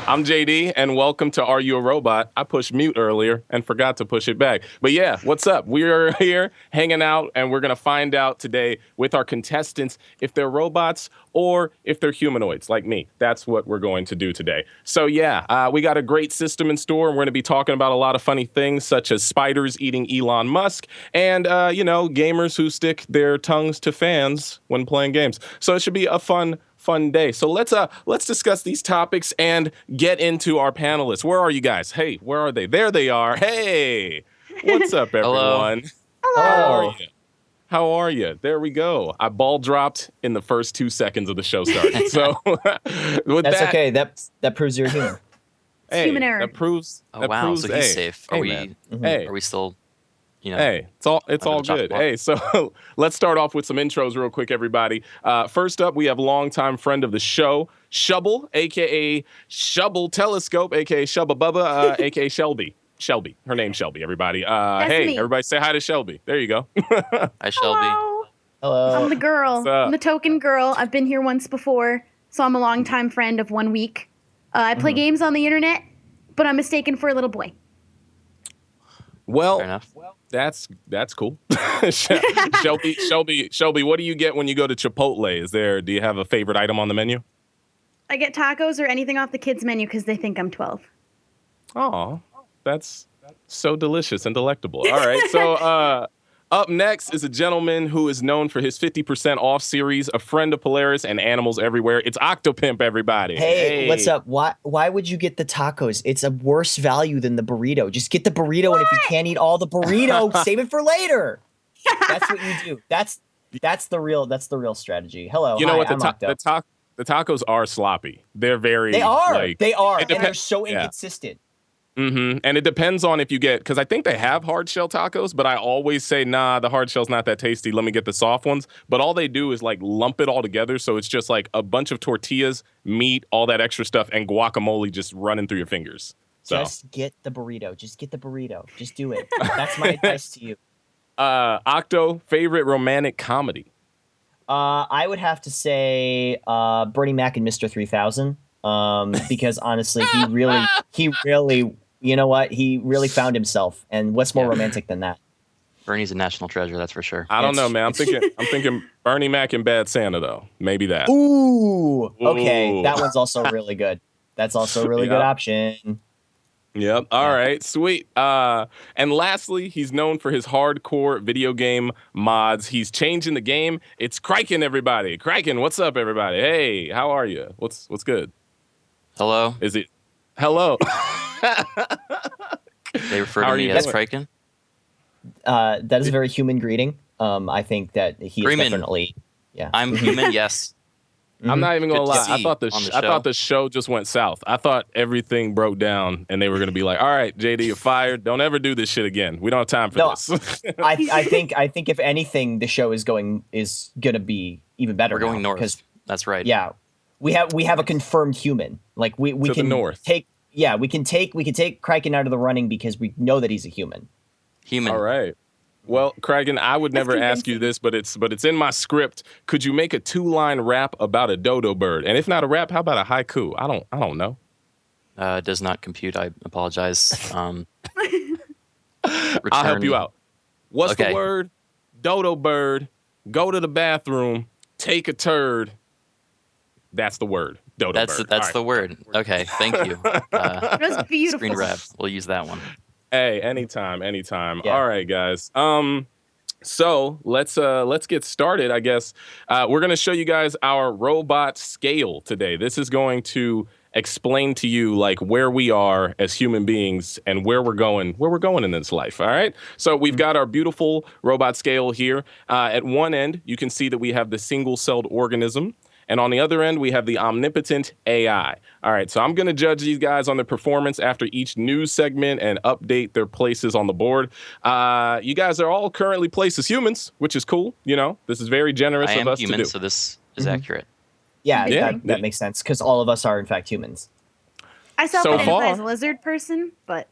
I'm JD, and welcome to Are You a Robot? I pushed mute earlier and forgot to push it back. But yeah, what's up? We're here hanging out, and we're going to find out today with our contestants if they're robots or if they're humanoids like me. That's what we're going to do today. So yeah, we got a great system in store, and we're going to be talking about a lot of funny things, such as spiders eating Elon Musk and, gamers who stick their tongues to fans when playing games. So it should be a fun day. So let's discuss these topics and get into our panelists. Where are you guys? Hey, where are they? There they are. Hey, what's up, everyone? Hello. How are you? There we go. I ball dropped in the first 2 seconds of the show started. So that's okay. That proves you're human. Hey, human error. That proves. Oh wow! So he's safe. Are we? Hey, are we still? Hey, it's all good. Hey, so let's start off with some intros real quick, everybody. First up, we have longtime friend of the show, Shubble, a.k.a. Shubble Telescope, a.k.a. Shubba Bubba, a.k.a. Shelby. Shelby. Her name's Shelby, everybody. Hey, me. Everybody say hi to Shelby. There you go. Hi, Shelby. Hello. I'm the girl. What's up? I'm the token girl. I've been here once before, so I'm a longtime friend of 1 week. I play games on the internet, but I'm mistaken for a little boy. Well, Fair enough. that's cool. Shelby, what do you get when you go to Chipotle? Do you have a favorite item on the menu? I get tacos or anything off the kids' menu because they think I'm 12. Oh, that's so delicious and delectable. All right, so up next is a gentleman who is known for his 50% off series, a friend of Polaris and animals everywhere. It's Octopimp, everybody. Hey, what's up? Why would you get the tacos? It's a worse value than the burrito. Just get the burrito, and if you can't eat all the burrito, save it for later. That's what you do. That's the real strategy. Hello. You know what? I'm The tacos are sloppy. They're very. They are, and depends- they're so inconsistent. Mm-hmm. And it depends on if you get, because I think they have hard shell tacos, but I always say, nah, the hard shell's not that tasty. Let me get the soft ones. But all they do is like lump it all together. So it's just like a bunch of tortillas, meat, all that extra stuff, and guacamole just running through your fingers. So. Just get the burrito. Just get the burrito. Just do it. That's my advice to you. Octo, favorite romantic comedy? I would have to say Bernie Mac and Mr. 3000. Because honestly, he really, you know what? He really found himself. And what's more romantic than that? Bernie's a national treasure, that's for sure. I don't know, man. I'm thinking Bernie Mac and Bad Santa though. Maybe that. Ooh. Okay, that one's also really good. That's also a really good option. Yep. All right. Sweet. And lastly, he's known for his hardcore video game mods. He's changing the game. It's Criken, everybody. Criken, what's up, everybody? Hey, how are you? What's good? Hello. Is it? Hello. They refer to me as Criken. That is a very human greeting. I think that he is definitely. Yeah. I'm human. Yes. I'm not even gonna lie. I thought the show just went south. I thought everything broke down, and they were gonna be like, "All right, JD, you're fired. Don't ever do this shit again. We don't have time for this." I think if anything, the show is gonna be even better. We're going north. Because that's right. Yeah, we have a confirmed human. Like we to can the north. we can take Criken out of the running because we know that he's a human. All right. Well, Criken, I would never ask you this, but it's in my script. Could you make a 2-line rap about a dodo bird? And if not a rap, how about a haiku? I don't know. Does not compute. I apologize. I'll help you out. What's the word? Dodo bird. Go to the bathroom. Take a turd. That's the word. Dodo bird. That's the word. Okay, thank you. That was beautiful. Screen rap. We'll use that one. Hey, anytime. Yeah. All right, guys. So let's get started, I guess. We're going to show you guys our robot scale today. This is going to explain to you like where we are as human beings and where we're going in this life. All right. So we've got our beautiful robot scale here. At one end, you can see that we have the single-celled organism. And on the other end, we have the omnipotent AI. All right, so I'm going to judge these guys on their performance after each news segment and update their places on the board. You guys are all currently placed as humans, which is cool. You know, this is very generous of us to do. I am human, so this is accurate. Yeah, that makes sense because all of us are in fact humans. I self-identify as a lizard person, but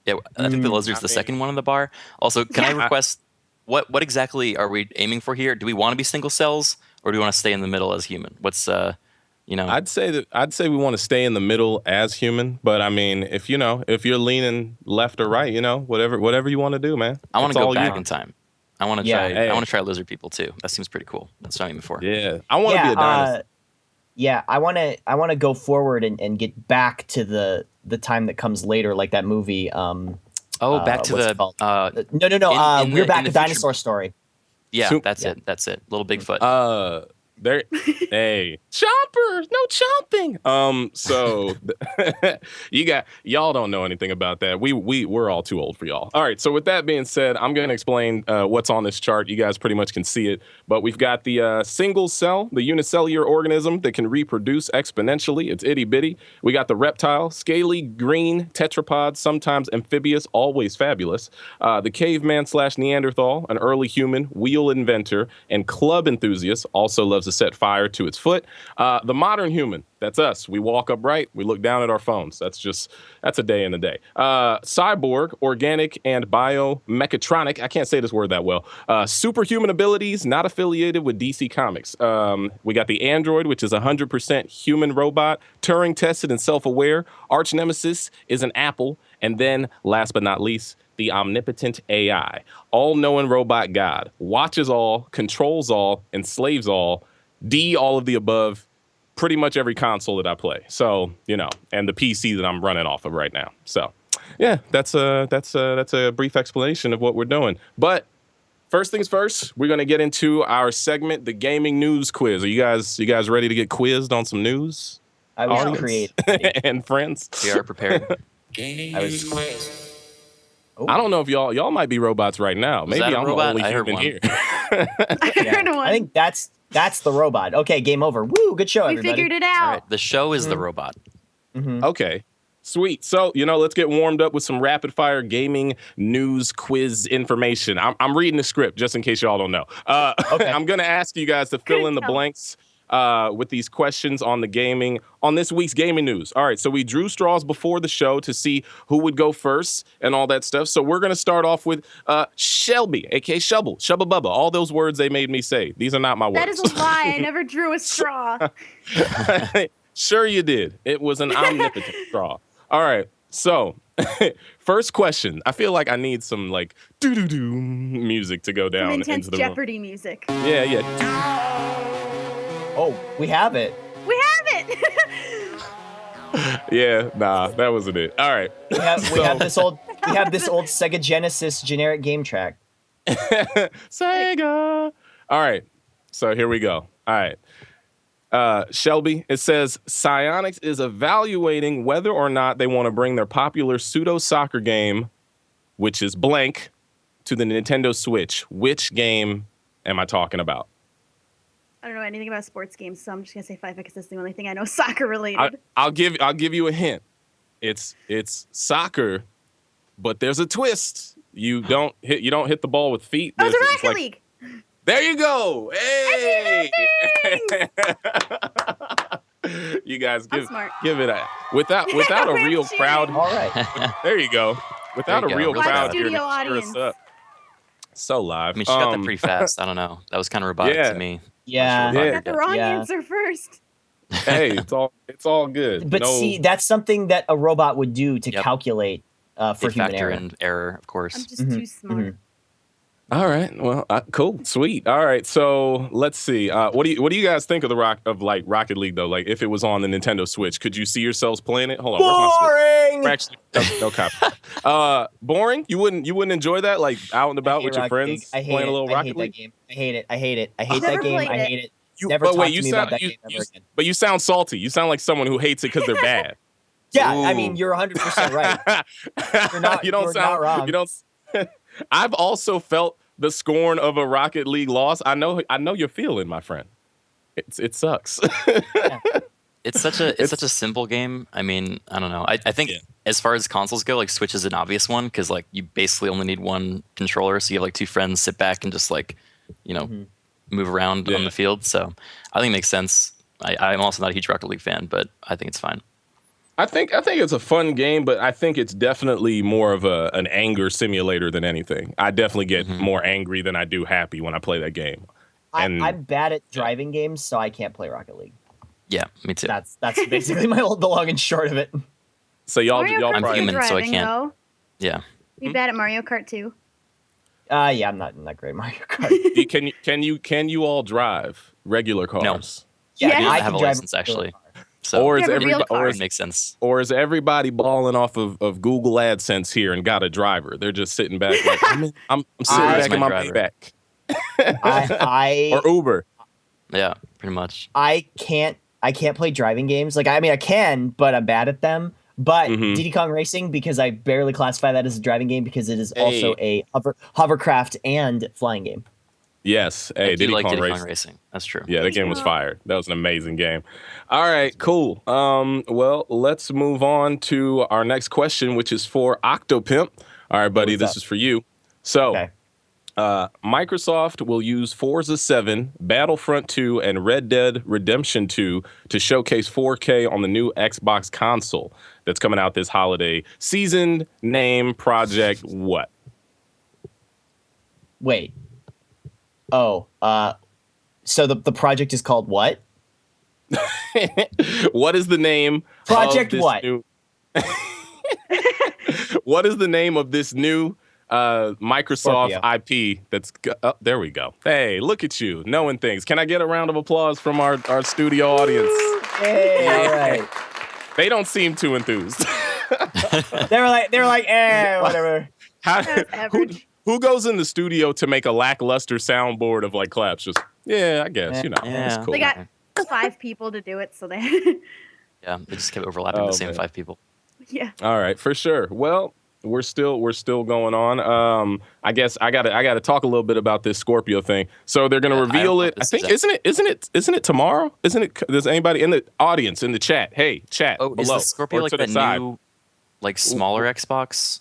yeah, I think the lizard's the second one on the bar. Also, can I request what exactly are we aiming for here? Do we want to be single cells? Or do we want to stay in the middle as human? What's I'd say we want to stay in the middle as human, but I mean, if you're leaning left or right, whatever you want to do, man. I want to go back in time. I want to try. I want to try lizard people too. That seems pretty cool. That's what I'm aiming for. Yeah, I want to be a dinosaur. Yeah, I want to go forward and get back to the time that comes later, like that movie. Back to the no. We're back to Dinosaur Story. Yeah, that's it. That's it. Little Bigfoot. Hey, chompers, no chomping. So y'all don't know anything about that. We're all too old for y'all. All right. So with that being said, I'm going to explain what's on this chart. You guys pretty much can see it, but we've got the single cell, the unicellular organism that can reproduce exponentially. It's itty bitty. We got the reptile, scaly green tetrapod, sometimes amphibious, always fabulous. The caveman / Neanderthal, an early human, wheel inventor, and club enthusiast, also loves to set fire to its foot. The modern human, that's us. We walk upright. We look down at our phones. That's a day in a day. Cyborg, organic and biomechatronic. I can't say this word that well. Superhuman abilities, not affiliated with DC Comics. We got the android, which is 100% human robot, Turing tested and self-aware. Arch nemesis is an apple. And then, last but not least, the omnipotent AI, all-knowing robot god, watches all, controls all, enslaves all, all of the above, pretty much every console that I play. So, and the PC that I'm running off of right now. So, yeah, that's a brief explanation of what we're doing. But first things first, we're gonna get into our segment, the gaming news quiz. Are you guys ready to get quizzed on some news? I was creative and friends. We are prepared. I don't know if y'all might be robots right now. Maybe I'm the only human here. I heard one. I think that's the robot. Okay, game over. Woo, good show, everybody. We figured it out. All right, the show is the robot. Mm-hmm. Okay, sweet. So, let's get warmed up with some rapid fire gaming news quiz information. I'm reading the script just in case y'all don't know. Okay. I'm going to ask you guys to fill in the blanks with these questions on this week's gaming news. All right, so we drew straws before the show to see who would go first and all that stuff. So we're going to start off with Shelby, aka Shubble, Shubba Bubba, all those words they made me say. These are not my words. That is a lie. I never drew a straw. Sure you did. It was an omnipotent straw. All right, so first question. I feel like I need some like doo-doo-doo music to go down some intense into the Jeopardy music. Yeah. Oh, we have it. We have it. Yeah, nah, that wasn't it. All right. We have this old Sega Genesis generic game track. Sega. All right. So here we go. All right. Shelby, it says Psyonix is evaluating whether or not they want to bring their popular pseudo soccer game, which is blank, to the Nintendo Switch. Which game am I talking about? I don't know anything about sports games, so I'm just gonna say FIFA because that's the only thing I know soccer related. I'll give you a hint. It's soccer, but there's a twist. You don't hit the ball with feet. Oh, it's a Rocket League. There you go. Hey. You guys give it a without a real crowd. All right. There you go. Without a real crowd here to cheer audience. us up. So live. I mean, she got that pretty fast. I don't know. That was kind of robotic to me. Yeah. I got the wrong answer first. Hey, it's all good. But see, that's something that a robot would do to calculate for human error. And error, of course. I'm just too smart. Mm-hmm. All right. Well, cool, sweet. All right. So let's see. What do you guys think of Rocket League though? Like, if it was on the Nintendo Switch, could you see yourselves playing it? Hold on. Boring. Actually, no copy. Boring. You wouldn't enjoy that, like out and about with your friends playing a little Rocket League. I hate it. I hate that game. I hate it. Never but talk wait, to me about that game ever again. But you sound salty. You sound like someone who hates it because they're bad. Yeah, I mean, you're 100% right. You're not wrong. You don't. I've also felt the scorn of a Rocket League loss. I know your feeling, my friend. It sucks. Yeah. It's such a simple game. I mean, I don't know. I think as far as consoles go, like Switch is an obvious one because like you basically only need one controller, so you have like two friends sit back and just like, move around on the field. So I think it makes sense. I'm also not a huge Rocket League fan, but I think it's fine. I think it's a fun game, but I think it's definitely more of an anger simulator than anything. I definitely get more angry than I do happy when I play that game. I'm bad at driving games, so I can't play Rocket League. Yeah, me too. That's basically the long and short of it. So y'all Mario y'all Kart's I'm probably, good human, so I driving, can't. though. Yeah. Be bad at Mario Kart too. Yeah, I'm not great at Mario Kart. can you all drive regular cars? Yeah, Yes. I do not I have can a drive license a actually. So Or is You have a real everybody car. it makes sense. or is everybody balling off of Google AdSense here and got a driver? They're just sitting back like I'm sitting Uber back is in my my driver. Maybach. Or Uber. Yeah, pretty much. I can't play driving games. Like, I mean, I can, but I'm bad at them. But Mhm. Diddy Kong Racing, because I barely classify that as a driving game because it is also a hovercraft and flying game. Yes. I Hey, do Diddy like Kong Diddy Kong Racing. Racing. That's true. Yeah, that game was Yeah. fire. That was an amazing game. All right, cool. Well, let's move on to our next question, which is for Octopimp. All right, buddy, what's this up? is for you. So, Okay. Microsoft will use Forza 7, Battlefront 2, and Red Dead Redemption 2 to showcase 4K on the new Xbox console that's coming out this holiday season. Name, project, what? Wait. Oh, so the project is called what? What is the name Project of this what? new What is the name of this new Microsoft Scorpio. IP that's oh, there we go. Hey, look at you knowing things. Can I get a round of applause from our studio audience? Hey, all right. They don't seem too enthused. They were like, whatever. How, That's average. who goes in the studio to make a lackluster soundboard of like claps? Just yeah, I guess, you know. Yeah. It's cool. They got 5 people to do it, so they. Yeah, they just kept overlapping Oh, the same man. 5 people. Yeah. All right, for sure. Well, we're still going on. I guess I gotta talk a little bit about this Scorpio thing. So they're gonna Yeah, I don't reveal know it. if I this think is isn't it tomorrow? Isn't it? Does anybody in the audience in the chat? Hey, chat Oh, below is the Scorpio or like to the that side. new, like smaller Xbox?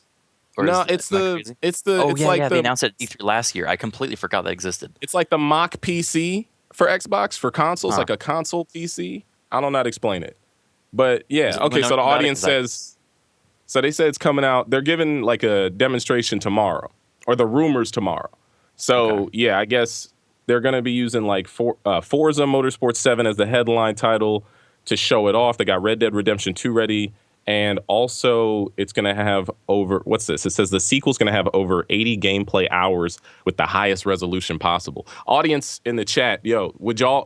Or No, am I crazy? Oh it's yeah, like yeah. the They announced it at E3 last year. I completely forgot that existed. it's like the mock PC for Xbox for consoles, Huh. like a console PC. I don't know how to explain it, but yeah. Does Okay, anyone so know the about it? audience 'Cause I- says. So they said it's coming out. They're giving like a demonstration tomorrow, or the rumors tomorrow. So Okay. yeah, I guess they're going to be using like Forza Motorsport 7 as the headline title to show it off. They got Red Dead Redemption 2 ready, and also it's going to have over what's this? It says the sequel's going to have over 80 gameplay hours with the highest resolution possible. Audience in the chat, yo,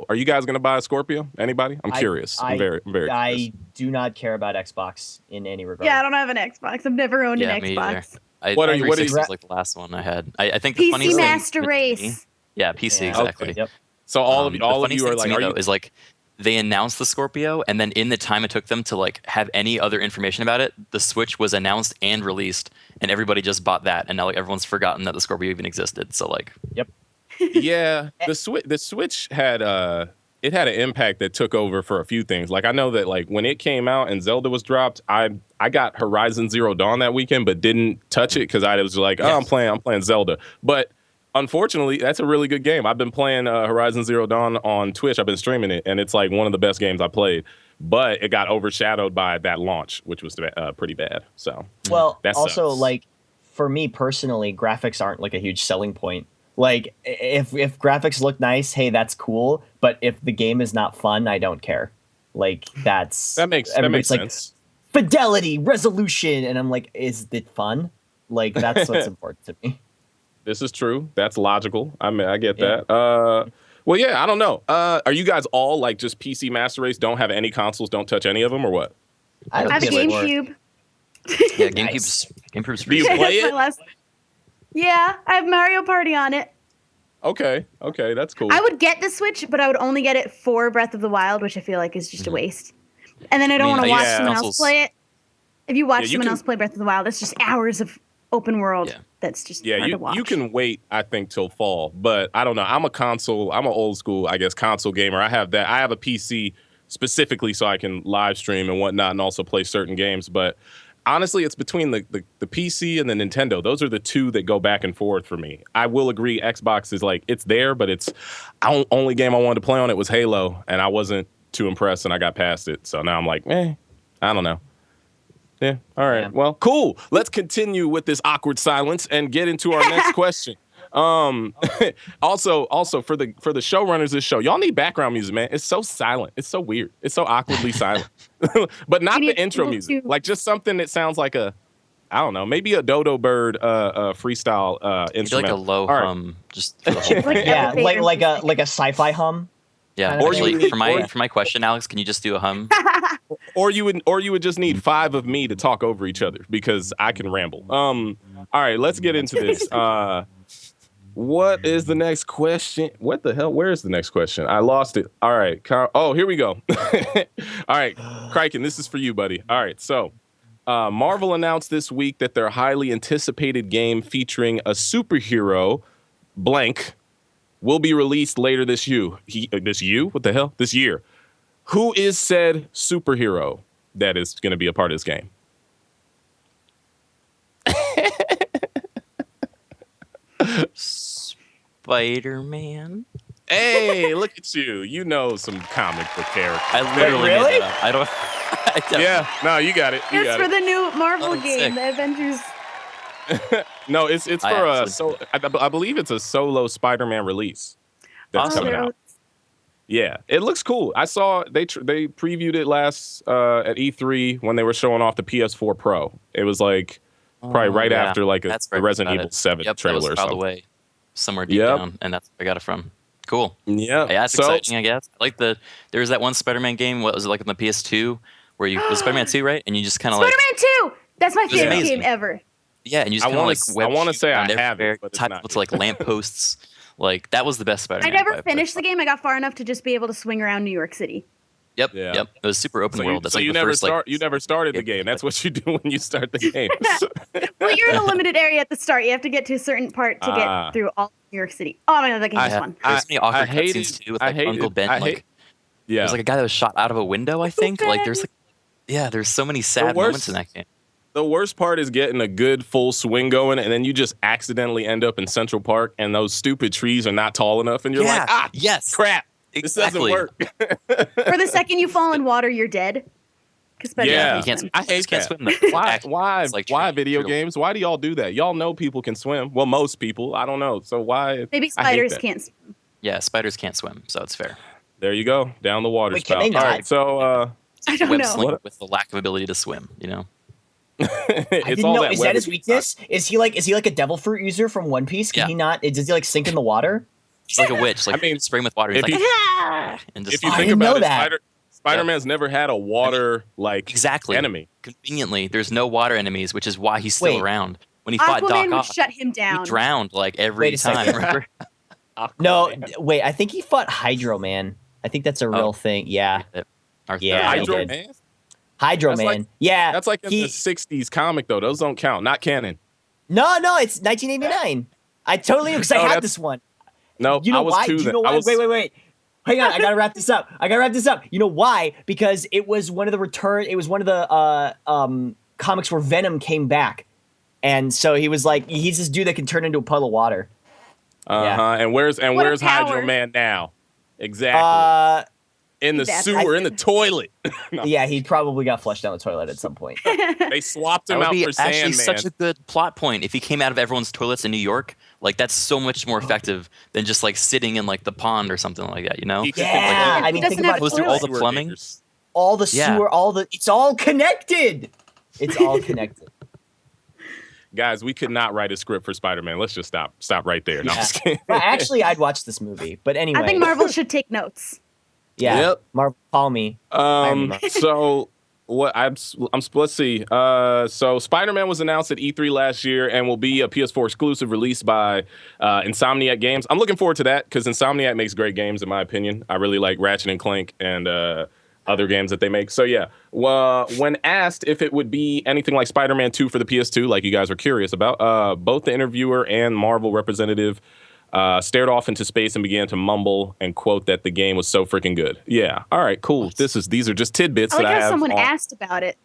are you guys going to buy a Scorpio? Anybody? I'm curious. I'm very curious. I do not care about Xbox in any regard. Yeah, I don't have an Xbox. I've never owned Yeah, an me either. Xbox. What are you- what are 360 you- was like the last one I had. I think the PC funniest thing Master to me- Race. Yeah, PC Yeah. exactly. Okay. Yep. So all of The you are funniest thing like, to me, are though, you? is like they announced the Scorpio, and then in the time it took them to like have any other information about it, the Switch was announced and released, and everybody just bought that, and now like everyone's forgotten that the Scorpio even existed. So like, Yeah, the Switch had it had an impact that took over for a few things. Like I know that like when it came out and Zelda was dropped, I got Horizon Zero Dawn that weekend, but didn't touch it because I was like, oh, Yes. I'm playing Zelda. But unfortunately, that's a really good game. I've been playing Horizon Zero Dawn on Twitch. I've been streaming it, and it's like one of the best games I played. But it got overshadowed by that launch, which was pretty bad. So Well, That also sucks. like for me personally, graphics aren't like a huge selling point. Like if graphics look nice, hey, that's cool. But if the game is not fun, I don't care. Like that makes everybody's like, sense. fidelity, resolution, and I'm like, is it fun? Like that's what's important to me. This is true. That's logical. I mean, I get Yeah. that. Well, yeah, I don't know. Are you guys all like just PC Master Race? Don't have any consoles? Don't touch any of them, or what? I I have a PS4. GameCube. yeah, Nice. GameCube's Do you pretty play That's it? my last- Yeah, I have Mario Party on it. Okay, that's cool. I would get the Switch, but I would only get it for Breath of the Wild, which I feel like is just a waste. And then I don't mean, want to I watch use someone else consoles- play it. If you watch Yeah, you someone can- else play Breath of the Wild, that's just hours of open world. Yeah. That's just Yeah, hard to watch. you can wait, I think, till fall. But I don't know. I'm an old school, I guess, console gamer. I have that. I have a PC specifically so I can live stream and whatnot and also play certain games. But honestly, it's between the PC and the Nintendo. Those are the two that go back and forth for me. I will agree Xbox is like, it's there, but only game I wanted to play on it was Halo, and I wasn't too impressed and I got past it. So now I'm like, I don't know. Yeah. All right. Yeah. Well, cool. Let's continue with this awkward silence and get into our next question. Also for the showrunners of this show, y'all need background music, man. It's so silent. It's so weird. It's so awkwardly silent. But not the intro music. Like just something that sounds like a, I don't know, maybe a dodo bird freestyle instrument. Like a low hum, just for the whole thing. Yeah, like a sci-fi hum. Yeah, Or actually, for my question, Alex, can you just do a hum? Or you would just need 5 of me to talk over each other because I can ramble. All right, let's get into this. What is the next question? What the hell? Where is the next question? I lost it. All right. Oh, here we go. All right, Criken, this is for you, buddy. All right, so Marvel announced this week that their highly anticipated game featuring a superhero, blank, will be released later this year. What the hell? This year. Who is said superhero that is going to be a part of this game? Spider-Man. Hey, look at you. You know some comic book characters. I literally made that up. I don't. Yeah, no, you got it. It's for the new Marvel Oh, game, sick. the Avengers. No, it's for I believe it's a solo Spider-Man release that's coming out. Yeah, it looks cool. I saw they previewed it last at E3 when they were showing off the PS4 Pro. It was like probably right after like the Resident Evil 7 trailer that was or filed something. away somewhere deep down, and that's where I got it from. Cool. Yeah, Yeah, it's exciting, I guess. Like there was that one Spider-Man game. What was it like on the PS2 where you was Spider-Man 2, right? And you just kind of like Spider-Man 2. That's my favorite amazing. game ever. yeah, and you just kind of like I want to shoot say I around have everywhere, it, but it's tie not. people to like lampposts. Like that was the best I Spider-Man. never finished the game. I got far enough to just be able to swing around New York City. Yep. Yeah. Yep. It was super open world. That's so like you the never first, like, you never started the game. That's what you do when you start the game. Well, you're in a limited area at the start. You have to get to a certain part to get through all of New York City. Oh my god, that game's fun. There's so many awkward hated- cutscenes too with I like hated- Uncle Ben. I Like hate- Yeah. there's like a guy that was shot out of a window. I think like there's there's so many sad moments in that game. The worst part is getting a good full swing going, and then you just accidentally end up in Central Park, and those stupid trees are not tall enough, and you're like, yes, crap, exactly. this doesn't work. For the second you fall in water, you're dead. Yeah, you can't. I hate can't that. swim. Though. Why? It's like Why training, video literally. games? Why do y'all do that? Y'all know people can swim. Well, most people. I don't know. So why? Maybe I hate spiders that. can't swim. Yeah, spiders can't swim, so it's fair. There you go, down the water Wait, can spout. they not? All right, so I don't Web know. sling with the lack of ability to swim. You know. I it's didn't all know. that Is that his web- weakness? Is he like a devil fruit user from One Piece? Can Yeah. he not? Does he like sink in the water? He's like a witch. Like I mean, spraying with water. He's if like, you- and just If you I think didn't about know it, that. Spider-Man's never had a water like exactly enemy. Conveniently, there's no water enemies, which is why he's still Wait. around. When he fought Doc Aquaman would Ock, shut him he down. drowned like every Wait a time. second. Remember? No, wait. I think he fought Hydro Man. I think that's a real Oh. thing. Yeah, Our Yeah, third I Hydro did. Man? Hydro That's Man. like- yeah, That's like in the 60s comic though. Those don't count. Not canon. No, it's 1989. I totally knew because I No, had that's- this one. No, You know I was why? two. Do you then. know I why? was, Wait. Hang on, I gotta wrap this up. You know why? Because it was one of the comics where Venom came back, and so he was like, he's this dude that can turn into a puddle of water. And where's What a Hydro power. Man now? Exactly. In the That's- sewer, in the toilet. No, Yeah, he probably got flushed down the toilet at some point. they swapped That him would out be for actually Sandman. such a good plot point if he came out of everyone's toilets in New York. Like that's so much more effective than just like sitting in like the pond or something like that. You know? He could Yeah, think like, I mean, doesn't think have about Goes through all the sewer plumbing. niggas. all the Yeah. sewer, it's all connected. It's all connected. Guys, we could not write a script for Spider-Man. Let's just stop right there. No, I'm Yeah. just kidding. Well, actually, I'd watch this movie, but anyway. I think Marvel should take notes. Yeah, Yep. Marvel, call me. So what let's see. So Spider-Man was announced at E3 last year and will be a PS4 exclusive released by Insomniac Games. I'm looking forward to that because Insomniac makes great games in my opinion. I really like Ratchet and Clank and other games that they make. So yeah, when asked if it would be anything like Spider-Man 2 for the PS2, like you guys are curious about, both the interviewer and Marvel representative stared off into space and began to mumble and quote that the game was so freaking good. Yeah. All right, cool. These are just tidbits I like that I how have. someone on- asked about it.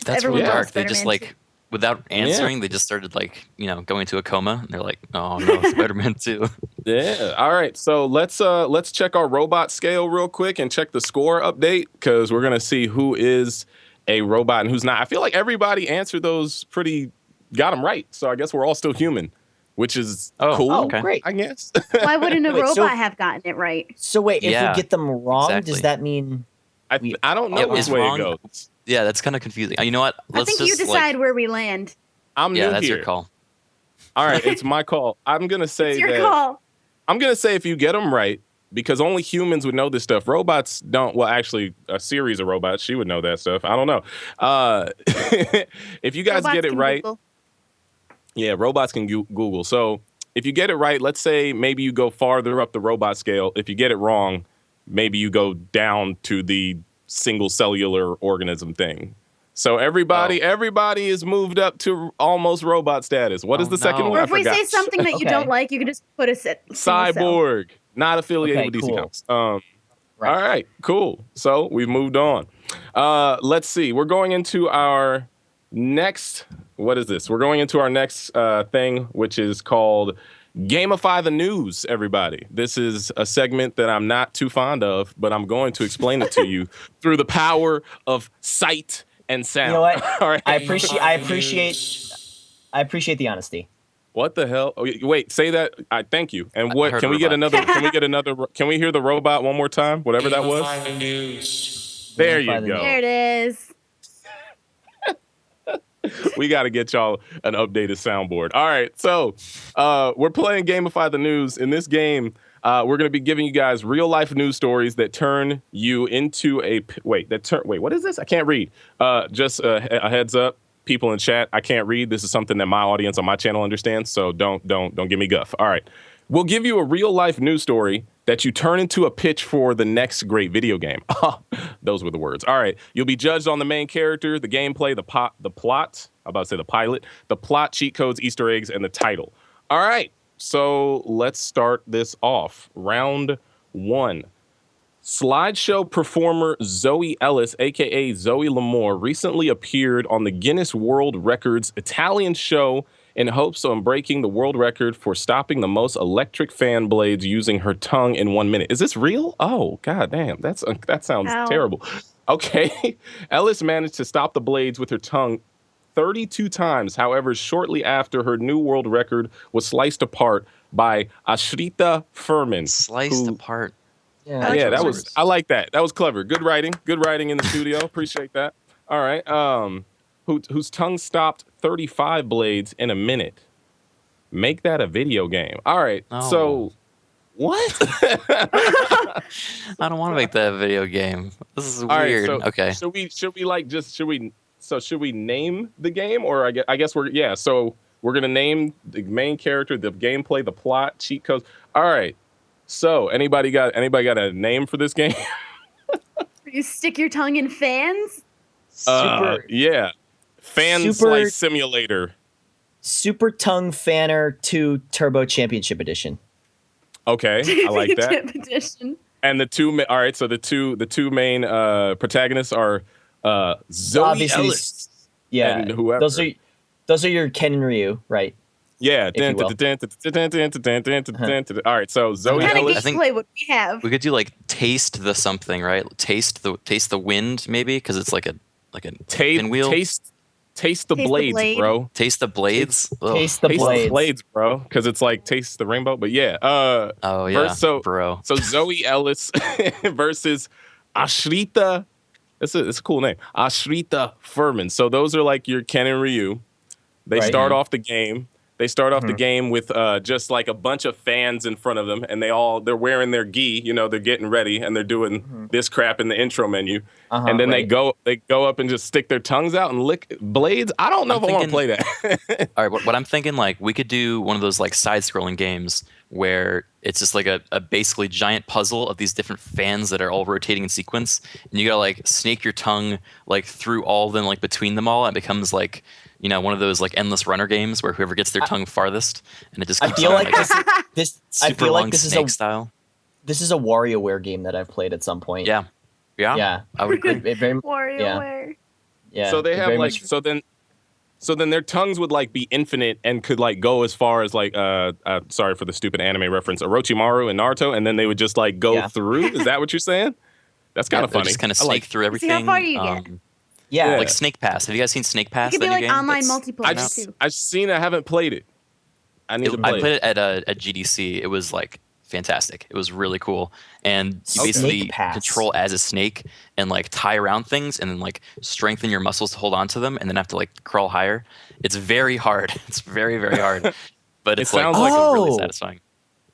That's Everyone really loves dark. They just Spider-Man like without answering, they just started like going into a coma. And they're like, oh no, Spider-Man 2. Yeah. All right. So let's check our robot scale real quick and check the score update because we're gonna see who is a robot and who's not. I feel like everybody answered those got them right. So I guess we're all still human, which is Oh, cool. Oh, okay. great. I guess. Why wouldn't a Wait, robot so- have gotten it right? So wait, if Yeah, we get them wrong, exactly. does that mean I don't know Yeah, which is way wrong. it goes. Yeah, that's kind of confusing. You know what? I think you decide where we land. I'm Yeah, new that's here. your call. All right, it's my call. I'm gonna say It's your that. call. I'm gonna say if you get them right, because only humans would know this stuff. Robots don't. Well, actually, a series of robots, she would know that stuff. I don't know. If you guys Robots get it can right, Google. yeah, robots can Google. So if you get it right, let's say maybe you go farther up the robot scale. If you get it wrong, maybe you go down to the single cellular organism thing. So everybody is moved up to almost robot status. What is the second no. one? Or I if we forgot. say something that you Okay. don't like, you can just put a Cyborg, not affiliated Okay, with DC cool. Comics. Right. All right, cool. So we've moved on. Let's see. We're going into our next. What is this? We're going into our next thing, which is called Gamify the News, everybody. This is a segment that I'm not too fond of, but I'm going to explain it to you through the power of sight and sound. You know what? All right. I appreciate the honesty. What the hell? Oh, wait, say that. I thank you. And what? heard Can we get robot. another? Can we get another? Can we hear the robot one more time? Whatever that was. There you Gamify the go. There it is. We got to get y'all an updated soundboard. All right, so we're playing Gamify the News. In this game, we're going to be giving you guys real life news stories that turn you into wait. What is this? I can't read. Just a heads up, people in chat. I can't read. This is something that my audience on my channel understands. So don't give me guff. All right, we'll give you a real life news story that you turn into a pitch for the next great video game. Those were the words. All right. You'll be judged on the main character, the gameplay, the plot. I'm about to say the pilot, the plot, cheat codes, Easter eggs, and the title. All right. So let's start this off. Round 1. Slideshow performer Zoe Ellis, a.k.a. Zoe L'Amour, recently appeared on the Guinness World Records Italian show in hopes of breaking the world record for stopping the most electric fan blades using her tongue in 1 minute. Is this real? Oh, god damn. That sounds Ow. terrible. Okay. Ellis managed to stop the blades with her tongue 32 times. However, shortly after, her new world record was sliced apart by Ashrita Furman. Sliced apart. Yeah, that was. I like that. That was clever. Good writing. Good writing in the studio. Appreciate that. All right. Whose tongue stopped 35 blades in a minute. Make that a video game. All right. Oh. So, what? I don't want to make that a video game. This is All right, weird. so Okay. Should we name the game, or I guess we're So we're gonna name the main character, the gameplay, the plot, cheat codes. All right. So anybody got a name for this game? You stick your tongue in fans? Yeah. Fan Super- Slice Simulator. Super Tongue Fanner 2 Turbo Championship Edition. Okay, I like that. Edition. And the two main protagonists are Zoe Obviously, Ellis Yeah. and whoever. Those are your Ken and Ryu, right? Yeah. if you will. All right, so Zoe What kind of Ellis. I think- gameplay would we have? We could do like taste the something, right? Taste the wind, maybe, because it's like a pinwheel. Taste the Taste the blades, blade. bro. Taste the blades. Ugh. Taste the Taste blades. the blades, bro. Because it's like taste the rainbow. But yeah. Oh yeah, bro. So Zoe Ellis versus Ashrita. It's a cool name. Ashrita Furman. So those are like your Ken and Ryu. They Right. start off the game. They start off the game with just like a bunch of fans in front of them, and they're wearing their gi. They're getting ready, and they're doing this crap in the intro menu. And then they go up and just stick their tongues out and lick blades. I don't know if I want to play that. All right, what I'm thinking, like, we could do one of those like side-scrolling games where it's just like a basically giant puzzle of these different fans that are all rotating in sequence, and you gotta like snake your tongue like through all of them, like between them all, and it becomes like one of those like endless runner games where whoever gets their tongue farthest, and it just I keeps feel on, like this. I super feel long like this is snake a style. WarioWare game that I've played at some point. Yeah, Yeah. I would agree. It very, WarioWare. yeah. So they it have very like much- so then their tongues would like be infinite and could like go as far as like sorry for the stupid anime reference, Orochimaru and Naruto, and then they would just like go through. Is that what you're saying? That's kind of They funny. just kind of I snake like- through everything. how far you get. yeah. Like Snake Pass. Have you guys seen Snake It Pass? could be that new like game? online That's- multiplayer too. I've seen it. I haven't played it. I need to I play. played it at GDC. It was like fantastic. It was really cool, and you basically Snake pass. control as a snake and like tie around things, and then like strengthen your muscles to hold on to them, and then have to like crawl higher. It's very hard. It's very very hard, but it's like sounds like really Oh. satisfying.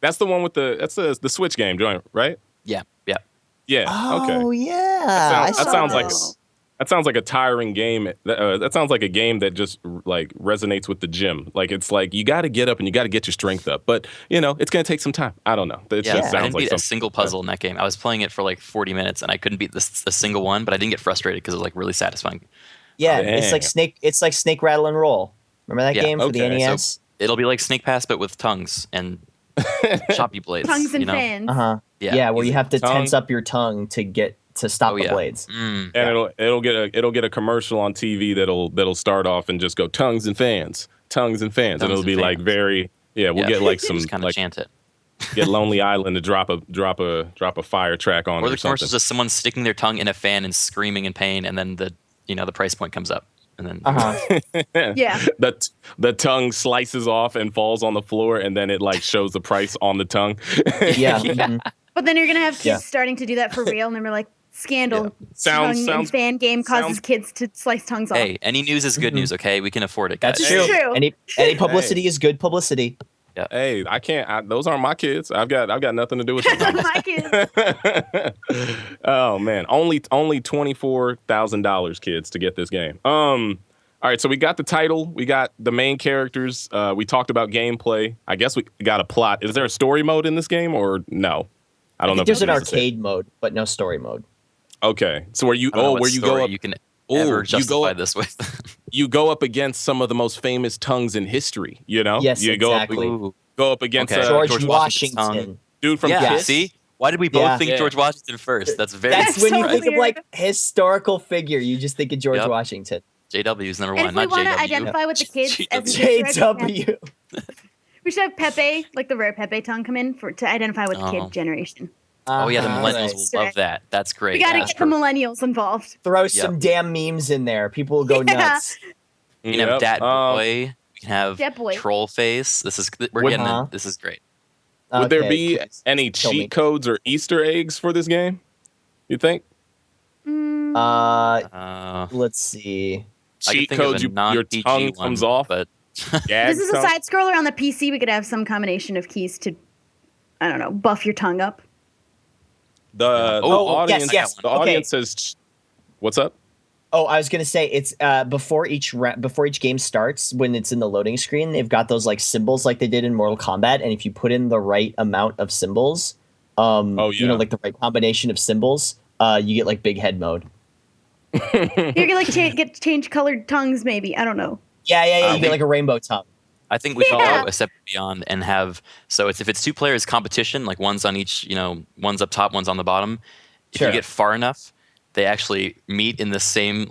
That's the one with the Switch game joint, right? Yeah. Yeah. Okay. Oh yeah, That I sounds saw like this. that sounds like a tiring game. That sounds like a game that just like resonates with the gym. Like it's like you got to get up and you got to get your strength up, but it's gonna take some time. I don't know. It Yeah, just I sounds didn't like beat a something. single puzzle in that game. I was playing it for like 40 minutes, and I couldn't beat a single one, but I didn't get frustrated because it was like really satisfying. Yeah, Dang. it's like Snake Rattle and Roll. Remember that Yeah, game for the okay, so- NES? It'll be like Snake Pass, but with tongues and choppy blades. Tongues and you know? fans. Yeah, where you easy. have to Tongue. tense up your tongue to stop Oh, the yeah. blades. Mm. And it'll get a commercial on TV that'll start off and just go tongues and fans, and it'll Tongues be and like fans. very we'll get like some Just kind of like chant it. get Lonely Island to drop a fire track on Or it the or something. commercial's just someone sticking their tongue in a fan and screaming in pain, and then the price point comes up, and then Yeah. The tongue slices off and falls on the floor, and then it like shows the price on the tongue. Yeah. Yeah. mhm. But then you're gonna have kids Yeah. starting to do that for real, and they're like, scandal. Sounds- tongue and fan game causes sounds- kids to slice tongues off. hey, any news is good news. Okay, we can afford it, guys. That's Hey. true. True. Any publicity is good publicity. Hey, I can't. Those aren't my kids. I've got nothing to do with them. My kids. Oh man, only $24,000, kids, to get this game. All right, so we got the title, we got the main characters, we talked about gameplay. I guess we got a plot. Is there a story mode in this game or no? I don't know. I think there's if an it's necessary. arcade mode, but no story mode. Okay, so where you I don't know what where you go story up, you can Ooh, ever you go justify up- this with. you go up against some of the most famous tongues in history. You know, Yes, you exactly. go up against Okay. George, George Washington. Washington's dude from Yeah, Kiss. see? Why did we both Yeah. think Yeah. George Washington first? That's very That's when you so think of weird. like historical figure. You just think of George Yep. Washington. JW's number And one, if we not want to JW. identify with the kids as an Easter egg, JW. we should have Pepe, like the rare Pepe tongue, come in to identify with the Oh. kid generation. Oh yeah, the Uh-huh. millennials Right. will love that. That's great. We got to That's get the perfect. millennials involved. Throw some damn memes in there. People will go Yeah. nuts. We can have Dat Boy. We can have Dat Boy. Troll Face. We're Would- getting Uh-huh. it. This is great. Would there Okay, be please. any Kill me. cheat codes or Easter eggs for this game? You think? Mm, Let's see. I Cheat could think of codes, a your non-PG tongue one, comes off. but Gag this is a tongue? side scroller on the PC. We could have some combination of keys to, I don't know, buff your tongue up. The Oh, audience, yes, the okay. audience says, "What's up?" Oh, I was gonna say it's before each game starts, when it's in the loading screen, they've got those like symbols like they did in Mortal Kombat, and if you put in the right amount of symbols, like the right combination of symbols, you get like big head mode. You're gonna like get change colored tongues, maybe. I don't know. Yeah, you we- get like a rainbow tongue. I think we should Yeah. go a step beyond and have if it's two players competition, like one's on each, one's up top, one's on the bottom. If Sure. you get far enough, they actually meet in the same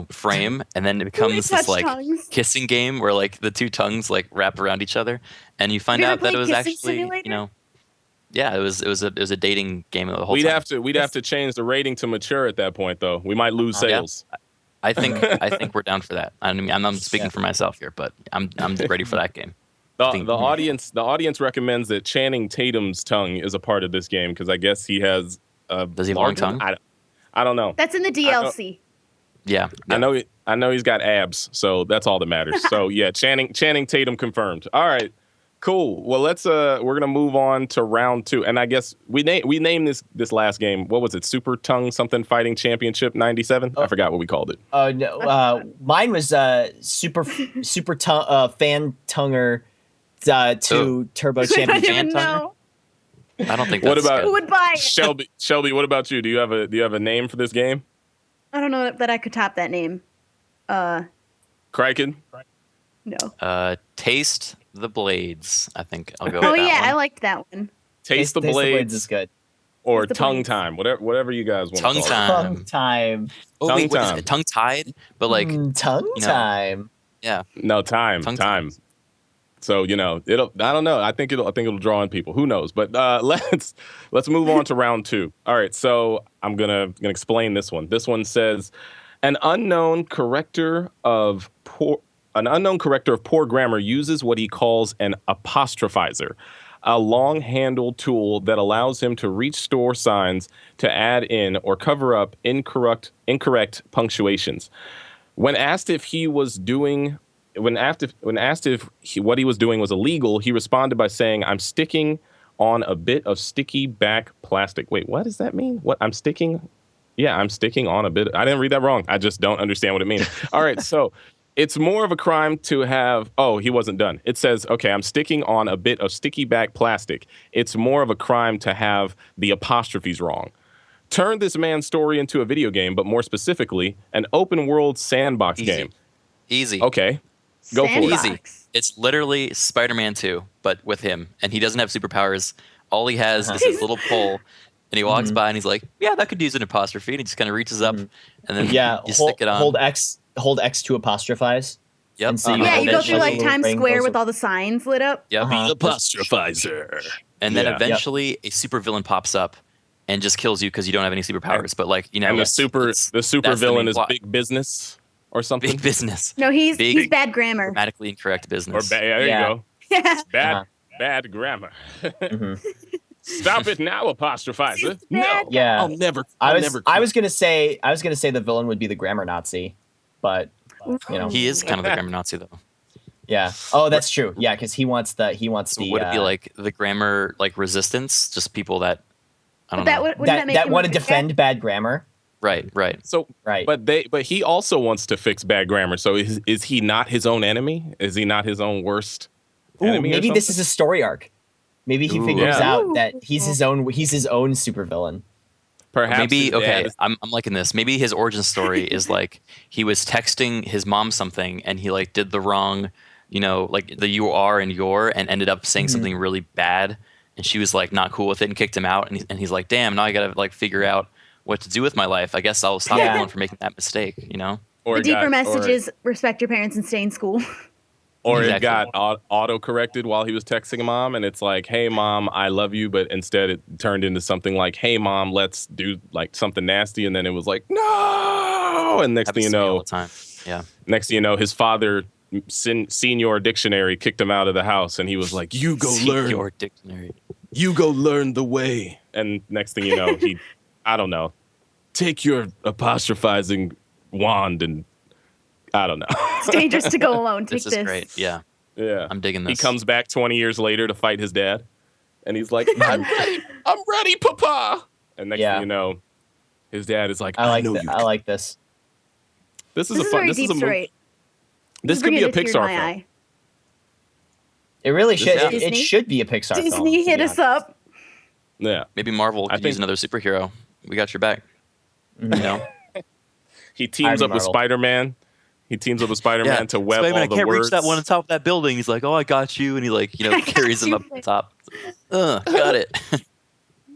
frame, and then it becomes touch this like tongues. kissing game where like the two tongues like wrap around each other, and you find Have you out ever that it was played Kissing actually Simulator? yeah, it was a dating game the whole We'd time. have to change the rating to mature at that point, though. We might lose Yeah. sales. I think we're down for that. I mean, I'm speaking for myself here, but I'm ready for that game. The, think- the audience recommends that Channing Tatum's tongue is a part of this game because I guess he has a Does he have a long larger- tongue? I don't know. That's in the DLC. Yeah, I know he's got abs, so that's all that matters. So yeah, Channing Tatum confirmed. All right, cool. Well, we're gonna move on to round 2, and I guess we named this last game. What was it? Super Tongue something Fighting Championship '97. I forgot what we called it. Oh no, mine was super fan tonguer 2 Turbo I don't Championship. even know. I don't think. What That's about- Who would buy it? Shelby, what about you? Do you have a name for this game? I don't know that I could top that name. Criken? No. Taste the Blades. I think I'll go. Oh with that yeah, one. I liked that one. Taste the Taste Blades, is good. or Taste the Tongue Blades. Time, whatever you guys want. Tongue to call Time. Tongue time. Oh, Tongue wait, what is time. it? Tongue tied, but like Tongue you know. time. yeah. It. No, time. So I don't know. I think it'll draw in people. Who knows? But let's move on to round 2. All right. So I'm gonna explain this one. This one says, an unknown corrector of corrector of poor grammar uses what he calls an apostrophizer, a long-handled tool that allows him to reach store signs to add in or cover up incorrect punctuations. When asked if he was doing, what he was doing was illegal, he responded by saying, "I'm sticking on a bit of sticky back plastic." Wait, what does that mean? What I'm sticking? Yeah, I'm sticking on a bit. I didn't read that wrong. I just don't understand what it means. All right, so it's more of a crime to have. Oh, he wasn't done. It says, okay, I'm sticking on a bit of sticky back plastic. It's more of a crime to have the apostrophes wrong. Turn this man's story into a video game, but more specifically, an open world sandbox game. Easy. Okay, go for it. Easy. It's literally Spider-Man 2, but with him, and he doesn't have superpowers. All he has is his little pole. And he walks by and he's like, "Yeah, that could use an apostrophe." And he just kind of reaches up and then you stick it on. Hold X to apostrophize. Yep. And so you go through like Times Square with all all the signs lit up. Yep. The apostrophizer. And then eventually a supervillain pops up and just kills you because you don't have any superpowers. But like, you know, and the supervillain is big business or something. Big business. No, he's bad grammar. Grammatically incorrect business. There you go. Bad grammar. Stop it now, apostrophizer. No. Yeah. I'll never. I was gonna say the villain would be the grammar Nazi, but you know he is kind of the grammar Nazi though. Yeah. Oh, that's true. Yeah, because he wants So the. would it be like the grammar like resistance? Just people that I don't know. That want to defend bad grammar. Right. So right. But he also wants to fix bad grammar. So is he not his own enemy? Is he not his own worst enemy? Maybe this is a story arc. Maybe he figures out that he's his own supervillain. Perhaps maybe I'm liking this. Maybe his origin story is like he was texting his mom something and he like did the wrong, you know, like the you are and your and ended up saying something really bad and she was like not cool with it and kicked him out and he's like, damn, now I gotta like figure out what to do with my life. I guess I'll stop everyone from making that mistake, you know? The deeper message is respect your parents and stay in school. Or it got auto-corrected while he was texting mom, and it's like, "Hey, mom, I love you," but instead it turned into something like, "Hey, mom, let's do like something nasty," and then it was like, "No!" And next thing you know, next thing you know, his father, Senior Dictionary, kicked him out of the house, and he was like, "You go learn Senior Dictionary. You go learn the way." And next thing you know, he, I don't know, take your apostrophizing wand and. I don't know. It's dangerous to go alone. Take this is great. Yeah. I'm digging this. He comes back 20 years later to fight his dad, and he's like, "I'm ready. I'm ready, Papa." And next thing you know, his dad is like, "I like this. This is a fun. This is a movie. This could be a Pixar film. It really should. It should be a Pixar film. Disney, hit us up. Yeah. Maybe Marvel could use another superhero. We got your back. You know. He teams up with Spider-Man. He teams up with Spider-Man to web Spider-Man, all the I can't words. reach that one on top of that building. He's like, "Oh, I got you," and he like, you know, carries him up the top. Got it.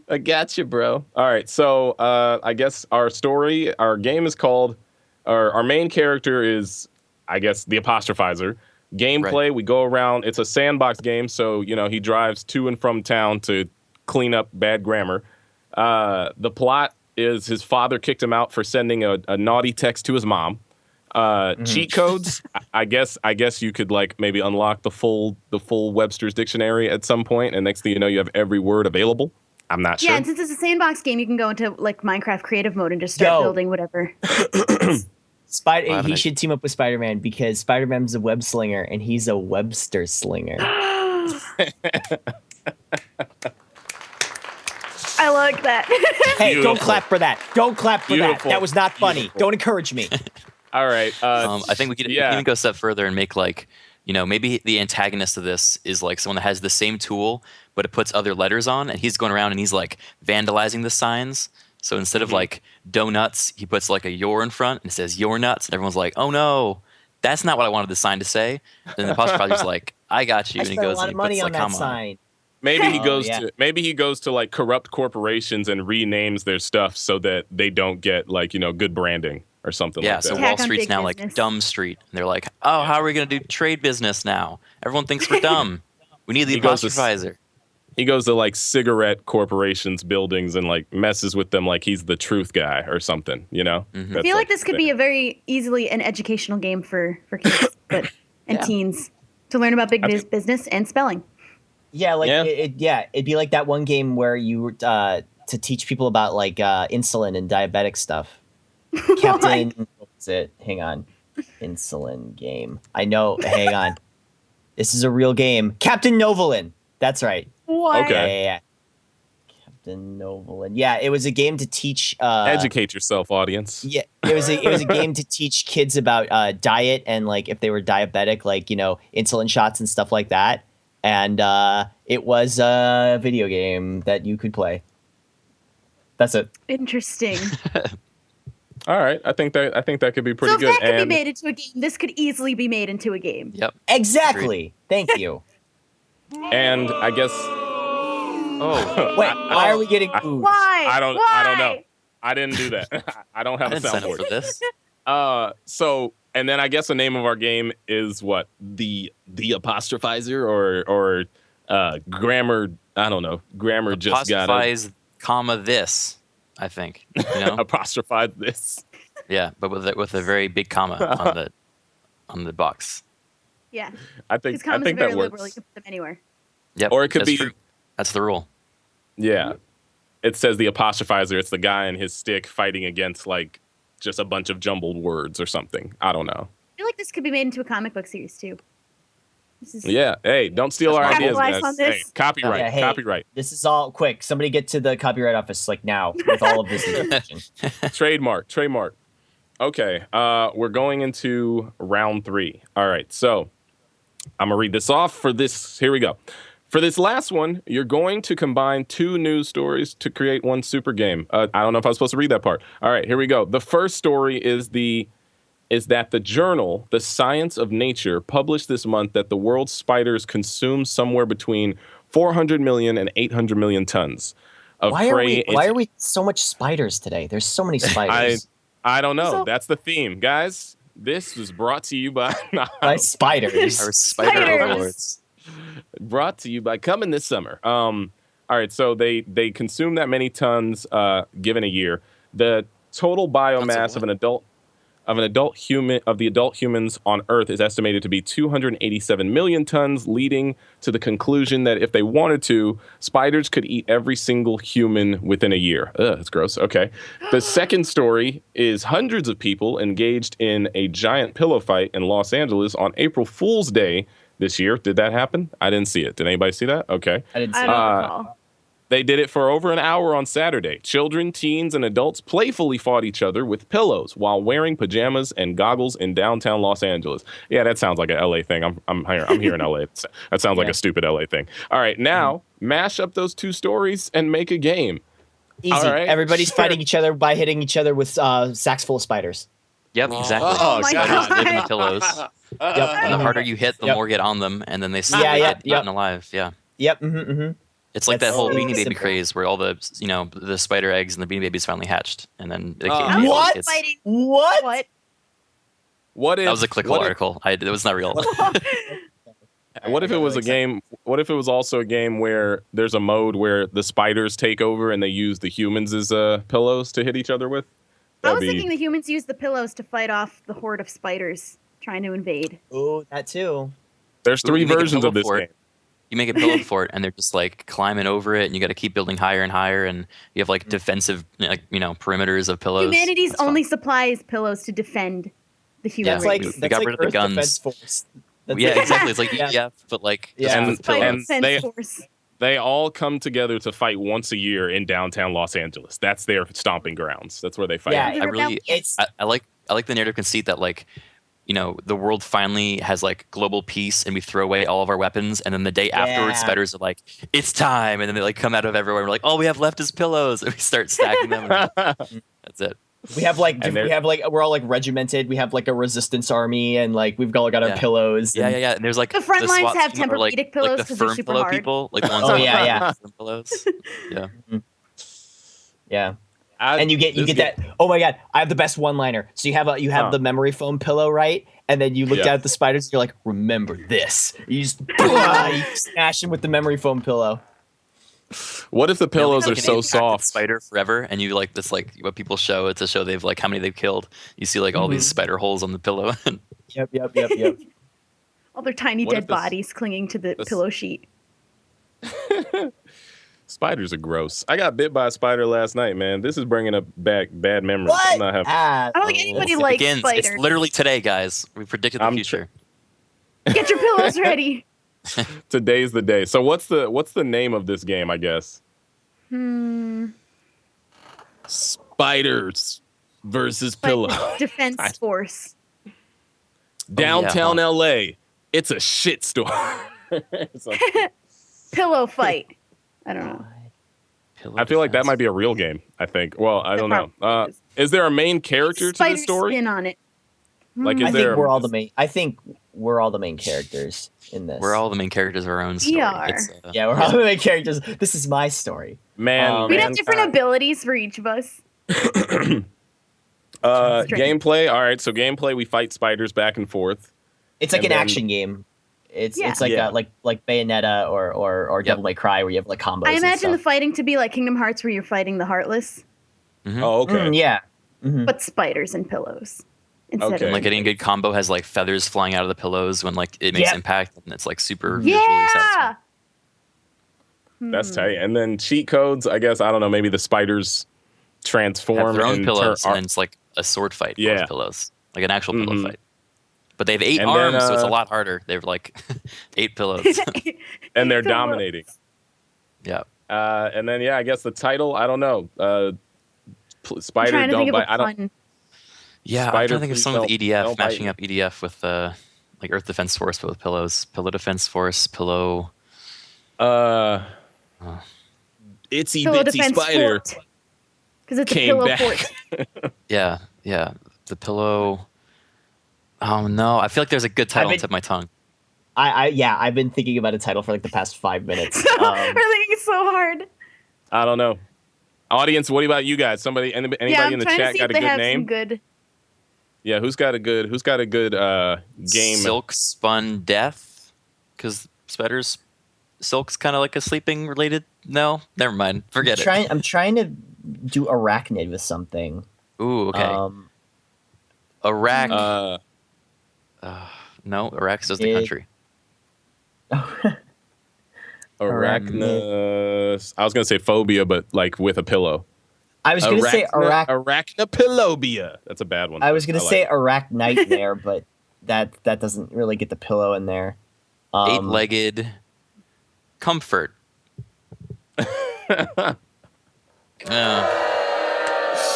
I got you, bro. All right, so I guess our game is called. Our main character is, I guess, the apostrophizer. Gameplay: we go around. It's a sandbox game, so you know he drives to and from town to clean up bad grammar. The plot is his father kicked him out for sending a naughty text to his mom. Cheat codes. I guess you could like maybe unlock the full Webster's dictionary at some point, and next thing you know, you have every word available. I'm not sure. Yeah, and since it's a sandbox game, you can go into like Minecraft creative mode and just start building whatever. He should team up with Spider-Man because Spider-Man's a web slinger and he's a Webster slinger. I like that. Hey, don't clap for that. Don't clap for that. That was not funny. Don't encourage me. All right. I think we can even go a step further and make like, you know, maybe the antagonist of this is like someone that has the same tool, but it puts other letters on, and he's going around and he's like vandalizing the signs. So instead of like donuts, he puts like a your in front and it says your nuts, and everyone's like, "Oh no, that's not what I wanted the sign to say." And the apostrophize's like, "I got you," and he goes and he puts like comma on. Maybe he goes to like corrupt corporations and renames their stuff so that they don't get like, you know, good branding or something like that. Yeah, so Wall Street's now like Dumb Street. And they're like, "Oh, how are we going to do trade business now? Everyone thinks we're dumb. We need the apostrophizer." He goes to like cigarette corporations buildings and like messes with them like he's the truth guy or something, you know? I feel like this could be a very easily an educational game for kids, but and Yeah. teens to learn about big business and spelling. Yeah, like Yeah. it'd be like that one game where you to teach people about like insulin and diabetic stuff. Captain, what was it? Hang on, insulin game. I know. Hang on, this is a real game. Captain Novolin. That's right. What? Okay. Yeah. Captain Novolin. Yeah, it was a game to teach. Educate yourself, audience. Yeah, it was a game to teach kids about diet and like if they were diabetic, like insulin shots and stuff like that. And it was a video game that you could play. That's it. Interesting. All right, I think that could be pretty So if good. that could be made into a game, this could easily be made into a game. Yep. Exactly. Thank you. And I guess Oh, Wait, why are we getting booed? Why? I don't know. I didn't do that. I don't I have a didn't sign up soundboard. for this. So and then I guess the name of our game is what? The apostrophizer or grammar. I don't know. Grammar just got Apostrophize, comma this. I think apostrophize this. Yeah, but with a very big comma on the box. Yeah. I Because think commas are very that liberal. You works. can put them anywhere. Yep. Or it could that's be- true. That's the rule. Yeah. It says the apostrophizer. It's the guy and his stick fighting against like just a bunch of jumbled words or something. I don't know. I feel like this could be made into a comic book series too. This is Yeah. Hey, don't steal our That's ideas, Capitalize guys. on this. Hey, copyright. Yeah, hey. Copyright. This is all quick. Somebody get to the copyright office like now with all of this information. Trademark. Okay. We're going into round 3. All right. So I'm gonna read this off for this. Here we go. For this last one, you're going to combine 2 news stories to create one super game. I don't know if I was supposed to read that part. All right, here we go. The first story is that the journal, The Science of Nature, published this month that the world's spiders consume somewhere between 400 million and 800 million tons of Why prey. are we so much spiders today? There's so many spiders. I don't know. So- That's the theme, guys. This was brought to you by By spiders. Our spider Spiders. overlords. brought to you by Coming this summer. All right, so they consume that many tons given a year. The total biomass of the adult humans on Earth is estimated to be 287 million tons, leading to the conclusion that if they wanted to, spiders could eat every single human within a year. Ugh, that's gross. Okay. The second story is hundreds of people engaged in a giant pillow fight in Los Angeles on April Fool's Day this year. Did that happen? I didn't see it. Did anybody see that? Okay. I didn't see I it. don't recall. They did it for over an hour on Saturday. Children, teens, and adults playfully fought each other with pillows while wearing pajamas and goggles in downtown Los Angeles. Yeah, that sounds like an LA thing. I'm here in LA. That sounds like a stupid LA thing. All right, now mash up those 2 stories and make a game. Easy. All right, Everybody's sure. fighting each other by hitting each other with sacks full of spiders. Yep, exactly. Oh my Spiders God. live in pillows. Yep. And the harder you hit, the Yep. more get on them, and then they Yeah, get yep. eaten alive. Yeah. Yep. Mm-hmm. It's like That's that whole so Beanie Baby simple. craze where all the the spider eggs and the Beanie Babies finally hatched, and then they How came is to What? kids. Fighting? What? What? What if That was a clickable article. It was not real. What if it was a game? What if it was also a game where there's a mode where the spiders take over and they use the humans as pillows to hit each other with? I was thinking the humans use the pillows to fight off the horde of spiders trying to invade. Oh, that too. There's Ooh, 3 you make a versions of pillow this fort. game. You make a pillow fort, and they're just like climbing over it, and you got to keep building higher and higher, and you have like defensive, perimeters of pillows. Humanity's It's fun. only supply is pillows to defend the human That's Yeah. like race. We got rid of the Earth guns. Defense Force. That's Yeah, like- exactly. It's like Yeah. EDF, but like Yeah. just And- with Spider pillows. and- Defense they- Force. They all come together to fight once a year in downtown Los Angeles. That's their stomping grounds. That's where they fight. Yeah. I really, It's I like the narrative conceit that like, the world finally has like global peace, and we throw away all of our weapons, and then the day afterwards, Yeah. spiders are like, "It's time," and then they like come out of everywhere. And we're like, "All we have left is pillows," and we start stacking them. And that's it. we have like And they're- we're all like regimented. We have like a resistance army, and like we've all got our Yeah. pillows. Yeah, and- yeah, yeah. And there's like The front lines SWAT have team are, like, Tempur-Pedic pillows like the 'cause they're firm super pillow hard. people, like the ones Oh, that yeah, yeah. have firm pillows. Yeah. Yeah. And you get this that. Oh my god! I have the best one-liner. So you have the memory foam pillow, right? And then you look Yeah. down at the spiders. And you're like, remember this. You just you smash them with the memory foam pillow. What if the pillows Like are an so impacted soft? spider forever, and you like this like what people show. It's a show they've like how many they've killed. You see like all these spider holes on the pillow. Yep. All their tiny What if dead this- bodies clinging to the pillow sheet. Spiders are gross. I got bit by a spider last night, man. This is bringing up back bad memories. I'm What? not having. I don't think anybody likes Begins. spiders. It's literally today, guys. We predicted the I'm future. Get your pillows ready. Today's the day. So what's the name of this game? I guess. Spiders versus pillows. Defense Force. Downtown LA. It's a shitstorm. Pillow fight. I don't know. I feel like that might be a real game. I think. Well, I don't know. Is there a main character to Spider the story? spin on it. Like, is I there? think we're all the main. I think we're all the main characters in this. We're all the main characters of our own story. We are. Yeah, we're all the main characters. This is my story. Man, We'd have different abilities for each of us. Gameplay. All right, so gameplay. We fight spiders back and forth. It's like And an then- action game. It's Yeah. like Yeah. like Bayonetta or Devil May Cry, where you have like combos. I and imagine the stuff. fighting to be like Kingdom Hearts, where you're fighting the Heartless, Oh, okay. Yeah. Mhm. but spiders and pillows instead Okay. of Like any good combo has like feathers flying out of the pillows when like it makes Yep. impact, and it's like super visually Yeah. satisfying. That's tight. And then cheat codes. I guess I don't know. Maybe the spiders Have transform their own and pillows, turn- and then it's like a sword fight Yeah. with pillows, like an actual pillow Mhm. fight. But they have 8 And arms, then, so it's a lot harder. They have like 8 pillows. and they're Pillows. dominating. Yeah. And then I guess the title. I don't know. I'm Spider trying to don't think of bite. a I don't. pun. Yeah, I'm Spider, trying to think of please some with don't EDF, bite mashing me. up EDF with like Earth Defense Force, but with pillows. Pillow Defense Force, pillow. Itsy Pillow bitsy defense spider because it's a came pillow back. fort. Yeah. The pillow. Oh no, I feel like there's a good title on the tip of my tongue. I've been thinking about a title for like the past 5 minutes. We're thinking so hard. I don't know. Audience, what about you guys? Anybody Yeah, I'm in the trying to chat see got if a they good have name? some good. Yeah, who's got a good game? Silk Spun Death, because spiders. Silk's kind of like a sleeping related. No, never mind. Forget it. I'm trying to do arachnid with something. Ooh, okay. Iraq. No, Iraq's just the It- country. Arachnus. I was gonna say phobia, but like with a pillow. I was gonna say Arachnopilobia. That's a bad one. I was gonna say like arachnite there, but that doesn't really get the pillow in there. 8-legged comfort.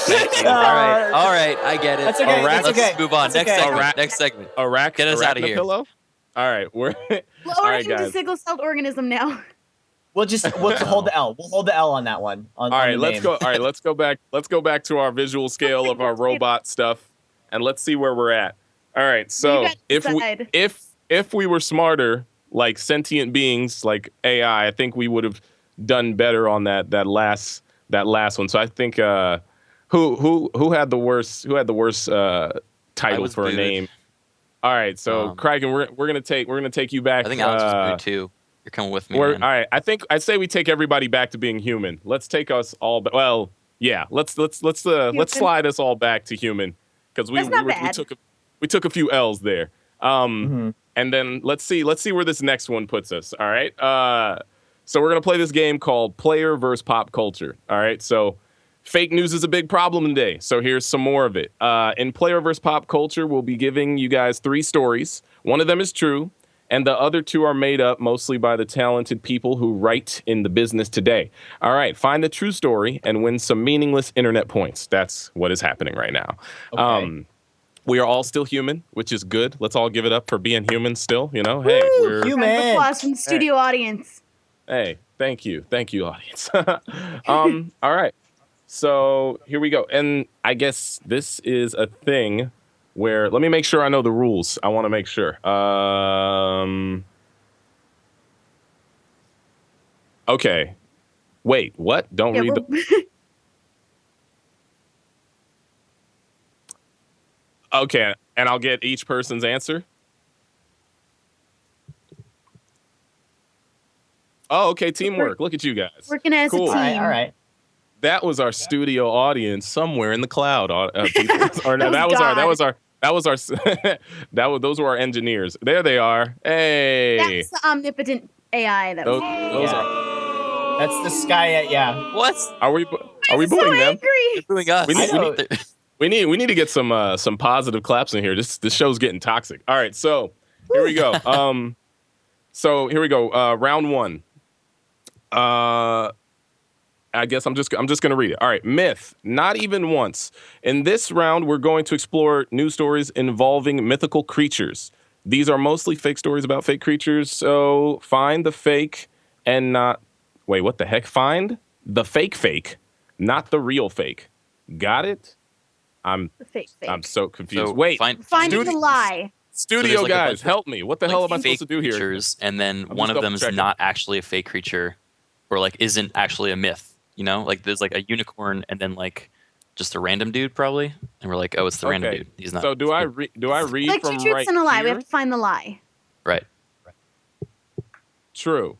Thank you. All right, I get it. That's okay, Let's that's okay, move on. that's okay. Next segment. Arac. Get us outta here. Arachnopillow? All right, we're all Lower right, him to guys. single-celled organism now. We'll hold the L. We'll hold the L on that one. All right, let's go. All right, let's go back. Let's go back to our visual scale of our robot stuff, and let's see where we're at. All right, so You guys decide. if we were smarter, like sentient beings, like AI, I think we would have done better on that last one. So I think who had the worst title was for booted. a name? All right, so Criken, we're gonna take you back. I think Alex was booed too. You're coming with me, All man. right, I'd say we take everybody back to being human. Let's take us all. Well, yeah. Let's slide us all back to human because we That's not bad. we took a few L's there. Mhm. And then let's see where this next one puts us. All right. So we're gonna play this game called Player versus Pop Culture. All right. So fake news is a big problem today. So here's some more of it. In Player versus Pop Culture, we'll be giving you guys 3 stories. One of them is true, and the other 2 are made up mostly by the talented people who write in the business today. All right. Find the true story and win some meaningless internet points. That's what is happening right now. Okay. We are all still human, which is good. Let's all give it up for being human still. You know, hey, we're human. Round of applause from the studio audience. hey, thank you, audience. All right, so here we go, and I guess this is a thing where let me make sure I know the rules. I want to make sure. Okay, wait, what? Don't Yeah, read the. Okay, and I'll get each person's answer. Oh, okay, teamwork. Look at you guys. Working as Cool. a team. All right. That was our studio audience somewhere in the cloud. People. Or no, that That That was our. Those were our engineers. There they are. Hey. That's the omnipotent AI that Those was. are. That's the sky. Yeah. What? Are we so booing them? angry. Doing us. We need to get some positive claps in here. This show's getting toxic. All right, so here we go. Round one. I guess I'm just gonna read it. All right, myth. Not even once. In this round, we're going to explore news stories involving mythical creatures. These are mostly fake stories about fake creatures. So find the fake and not. Wait, what the heck? Find the fake, not the real fake. Got it? I'm so confused. So Wait, Find Studi- the lie. Studio like a bunch guys, of, help me. What the hell am I supposed to do here? Creatures, and then I'm one just of them is double-checking. not actually a fake creature, or like isn't actually a myth. You know, like there's like a unicorn, and then like just a random dude probably, and we're like, oh, it's the random Okay. dude. He's not. So do I read Like from two truths right and a lie. We here? have to find the lie. Right. True.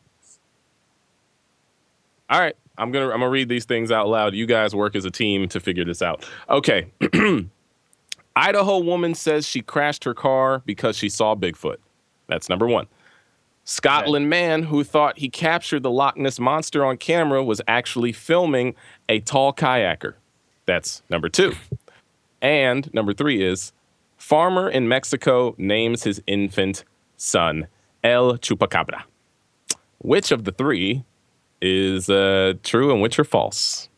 All right, I'm gonna read these things out loud. You guys work as a team to figure this out. Okay. Idaho woman says she crashed her car because she saw Bigfoot. That's number one. Scotland man who thought he captured the Loch Ness monster on camera was actually filming a tall kayaker. That's number two. And number three is farmer in Mexico names his infant son El Chupacabra. Which of the three is true and which are false?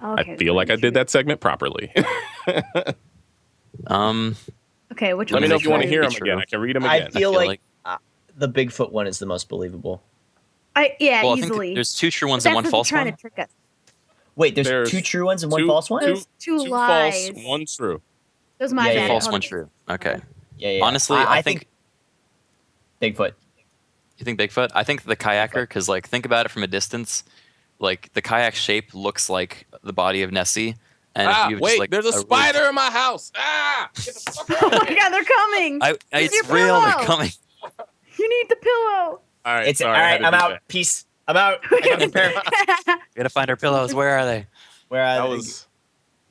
Okay, I feel like I did that segment properly. Okay, which Let one me is know if you want to true? hear them again. I can read them again. I feel feel like the Bigfoot one is the most believable. Well, I think Easily. there's two true ones That's and one what false they're trying one. to trick us. Wait, there's There's two true ones and one two- false one? There's two lies. false, one true. Those my Yeah, bad. yeah. False, I one apologize. true. Okay. Yeah. Honestly, I think Bigfoot. you think Bigfoot. I think the kayaker, because like think about it from a distance, like the kayak shape looks like the body of Nessie. And if you have Wait, just, like, there's a really- spider in my house. Get the fuck out Oh of my here. god, they're coming. Use it's your real. They're pillow. coming. You need the pillow. All right, It's sorry, all I right. had to I'm do out. that. Peace. I'm out. I gotta prepare. We gotta find our pillows. Where are they?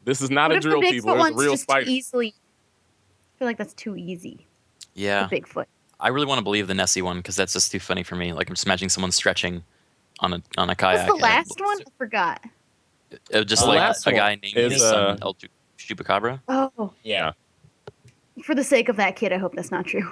This is not What a if the drill, Bigfoot people. There's a one's real just spider. too easily? I feel like that's too easy. Yeah, The Bigfoot. I really want to believe the Nessie one because that's just too funny for me. Like I'm just imagining someone stretching on a What's kayak. the last one? I forgot. Just The like last a one guy named is, his son El Chupacabra. Oh, Yeah. for the sake of that kid, I hope that's not true.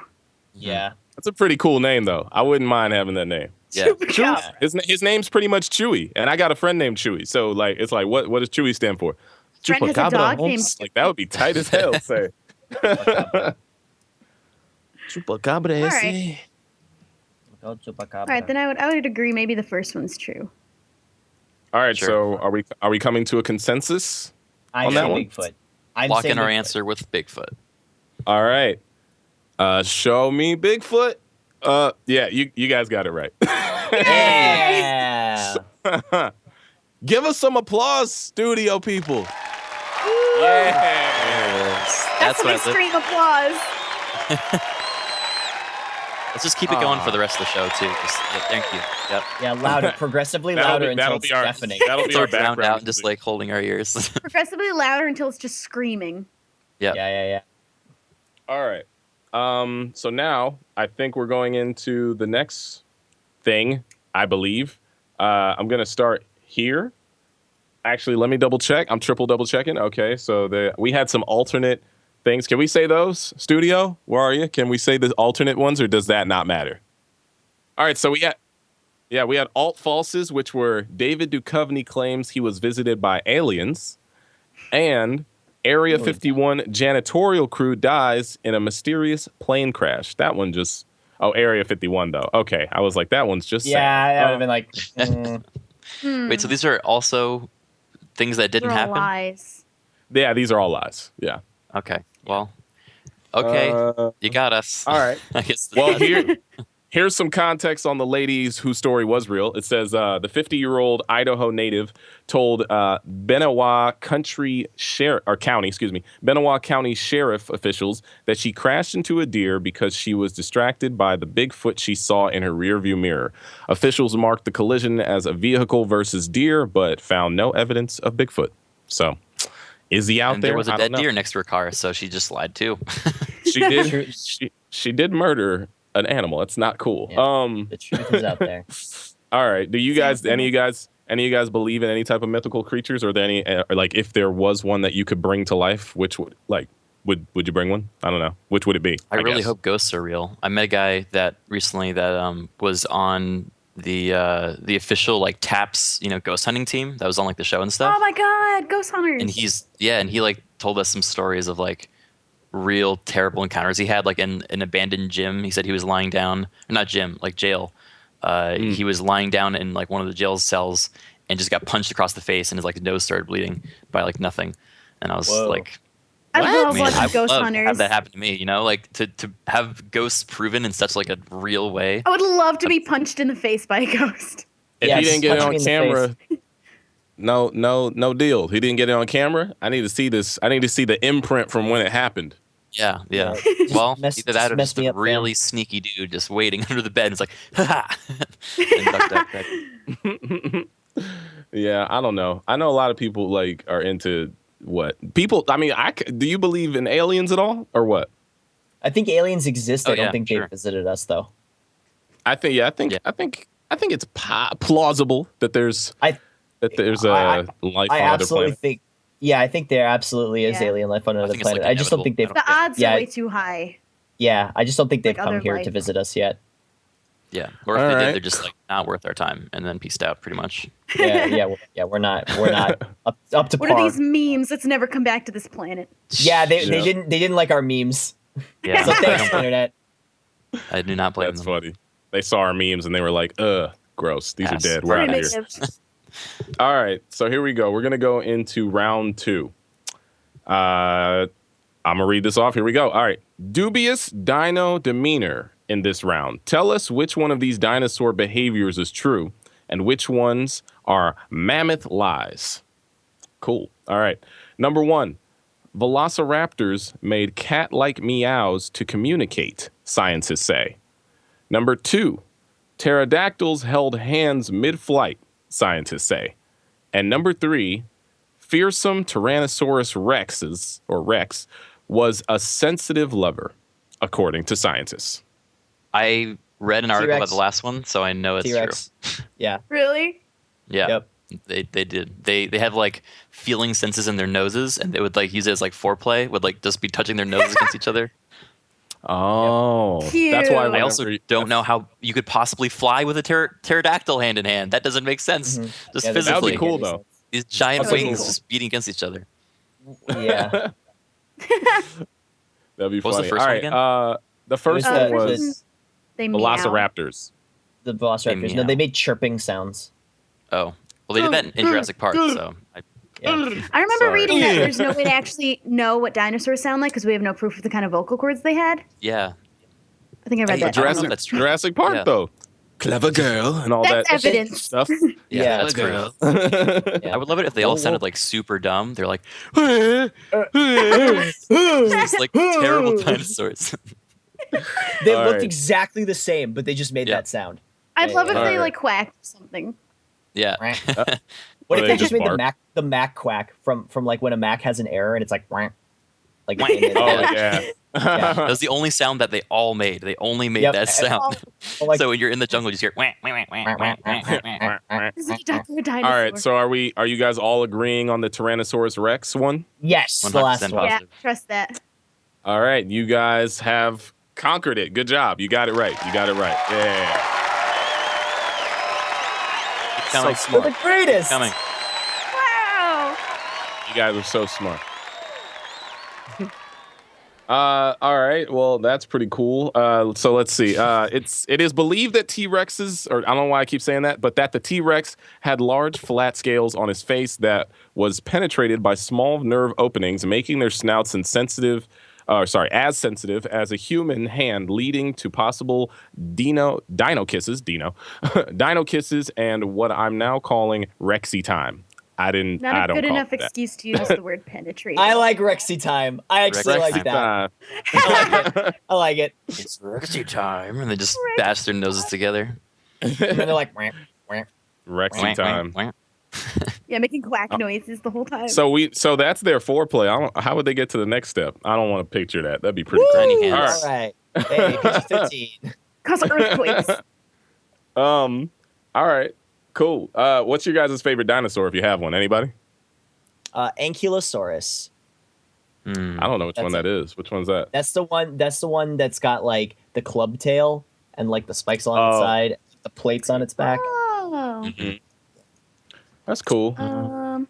Yeah. That's a pretty cool name, though. I wouldn't mind having that name. Yeah. Chupacabra. His name's pretty much Chewy, and I got a friend named Chewy. So like, it's like, what does Chewy stand for? Friend has a Chupacabra, dog Holmes? named Like that would be tight as hell. Say. Chupacabra. All right. Oh, Chupacabra. All right, then I would agree. Maybe the first one's true. All right, Sure. so are we coming to a consensus? I'm on that saying one? Bigfoot. I'm Lock saying in our Bigfoot. answer with Bigfoot. All right. Show me Bigfoot. Yeah, you guys got it right. Yeah. Give us some applause, studio people. Yeah. Yes. That's some what I live- extreme applause. Let's just keep it going for the rest of the show too. Thank you. Yep. Yeah, louder, progressively louder until it's deafening. That'll be So our drowned background. out and just like holding our ears. Progressively louder until it's just screaming. Yep. Yeah. All right. So now I think we're going into the next thing, I believe. I'm going to start here. Actually, let me double check. I'm double checking. Okay, so we had some alternate things. Can we say those, studio? Where are you? Can we say the alternate ones, or does that not matter? All right, so we had alt falses, which were David Duchovny claims he was visited by aliens, and Area 51 janitorial crew dies in a mysterious plane crash. That one just... Oh, Area 51, though. Okay, I was like, that one's just... Yeah, sad. that would have been like. Wait, so these are also things that didn't They're all happen? lies. Yeah, these are all lies. Yeah. Okay. Well, okay. You got us. All right. I guess. Well, here's some context on the ladies whose story was real. It says the 50-year-old Idaho native told Benawah County Sheriff officials that she crashed into a deer because she was distracted by the Bigfoot she saw in her rearview mirror. Officials marked the collision as a vehicle versus deer, but found no evidence of Bigfoot. So, Is he out And there? there was a I dead don't know. deer next to her car, so she just lied too. She did. she did murder an animal. It's not cool. Yeah. The truth is out there. All right. Do you guys? Any of you guys believe in any type of mythical creatures? Or are there any like if there was one that you could bring to life, which would would you bring one? I don't know. Which would it be? I really guess. hope ghosts are real. I met a guy that recently that was on the official like Taps ghost hunting team that was on like the show and stuff. Oh my god, ghost hunters! And he like told us some stories of like real terrible encounters he had, like in an abandoned gym. He said he was lying down, not gym, like jail. He was lying down in like one of the jail's cells and just got punched across the face, and his like nose started bleeding by like nothing. And I was like, I love I watching would ghost love to hunters. have that happen to me, like to have ghosts proven in such like a real way. I would love to be punched in the face by a ghost. If Yes, he didn't get it punch on me in the camera, no deal. He didn't get it on camera. I need to see this. I need to see the imprint from when it happened. Yeah. Just Well, mess- either that or mess just me a up, really sneaky dude just waiting under the bed. And it's like, ha and ducked out back. Yeah, I don't know. I know a lot of people like are into what people. I mean, do you believe in aliens at all, or what? I think aliens exist. I don't think sure. they visited us though. I think it's plausible that there's I a life I on other absolutely planets. think. Yeah, I think there absolutely is Yeah. alien life on another think it's, like, planet. I just don't think they've. inevitable. The odds Yeah. are way too high. Yeah, I just don't think they've Like come other here life. to visit us yet. Yeah. Or if All they right. did, they're just like not worth our time and then peaced out pretty much. We're not up to What par. are these memes? Let's never come back to this planet. Yeah, they Yeah. didn't like our memes. Yeah. So thanks, internet. I do not blame That's them. funny. They saw our memes and they were like, gross. These Pass. are dead. We're out of here. Primitive. All right, so here we go. We're gonna go into round 2. I'm gonna read this off. Here we go. All right, dubious dino demeanor in this round. Tell us which one of these dinosaur behaviors is true and which ones are mammoth lies. Cool. All right. Number 1, velociraptors made cat-like meows to communicate, scientists say. Number 2, pterodactyls held hands mid-flight, scientists say. And number 3, fearsome Tyrannosaurus Rex was a sensitive lover, according to scientists. I read an article T-Rex. about the last one, so I know it's T-Rex. Yeah. Really? true. Yeah. Yep. They did. They have like feeling senses in their noses, and they would like use it as like foreplay. Would like just be touching their noses against each other. Oh, Cute. that's why I also don't know how you could possibly fly with a pterodactyl hand in hand. That doesn't make sense. Mhm. Just Yeah, that would physically, be cool, though. these giant That would be wings cool. just beating against each other. Yeah. That'd be What was funny. the first All one right, again? the first Uh, one first was one- They meow. velociraptors. The velociraptors. No, meow. they made chirping sounds. Oh, well, they did that in Jurassic Park, so Yeah. I remember Sorry. reading that there's no way to actually know what dinosaurs sound like because we have no proof of the kind of vocal cords they had. yeah. I think I read Hey, that. don't know if Jurassic, that's true. Jurassic Park, Yeah. though. Clever girl and all That's that evidence. stuff. Yeah, that's that's girl. Yeah. I would love it if they all Whoa, sounded whoa. like super dumb. They're like they these like terrible dinosaurs. All looked right. exactly the same, but they just made Yeah. that sound. I'd love if Yeah. they Alright. like quacked or something. Yeah. What Or if they they just just made bark. the Mac quack from like when a Mac has an error and it's like like Wah. they made Oh that. yeah. That was the only sound that they all made. They only made Yep. that sound. Or like, So when you're in the jungle, you just hear wah, wah, wah, wah, wah, wah, wah. This is a dinosaur. All right, so are you guys all agreeing on the Tyrannosaurus Rex one? yes, the 100% last one. Yeah, positive. trust that. All right, you guys have conquered it. Good job. You got it right. Yeah. Keep coming. So We're smart. the greatest. Coming. Wow. You guys are so smart. All right. Well, that's pretty cool. So let's see. It is believed that T-Rexes, or I don't know why I keep saying that, but that the T-Rex had large flat scales on his face that was penetrated by small nerve openings, making their snouts as sensitive as a human hand, leading to possible dino kisses, and what I'm now calling Rexy time. I don't Not a good call enough it that. excuse to use the word penetrate. I like Rexy time. I actually Rexy like that. time. I like it. It's Rexy time. And they just bash their noses together. And they're like, wah, wah. Rexy Wah, wah, time. wah. Yeah, making quack noises the whole time. So that's their foreplay. How would they get to the next step? I don't want to picture that. That'd be pretty Tiny crazy. hands. All right. Hey, PG-13. Cause earthquakes. All right. Cool. What's your guys' favorite dinosaur if you have one? Anybody? Ankylosaurus. I don't know which one that is. Which one's that? That's the one that's got like the club tail and like the spikes on the side, the plates on its back. Oh. Mm-hmm. That's cool. Um.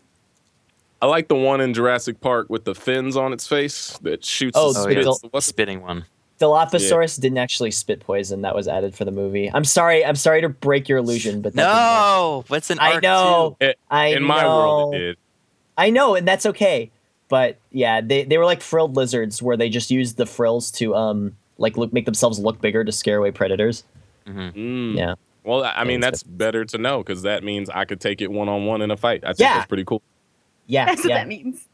I like the one in Jurassic Park with the fins on its face that shoots. Oh, What's spitting one? Dilophosaurus didn't actually spit poison. That was added for the movie. I'm sorry to break your illusion, but No, what's an I arc know. too? In my world, it did. I know, and that's okay. But yeah, they were like frilled lizards, where they just used the frills to make themselves look bigger to scare away predators. Mm-hmm. Yeah. Well, I mean, that's better to know because that means I could take it one-on-one in a fight. I think that's pretty cool. Yeah, That's what that means.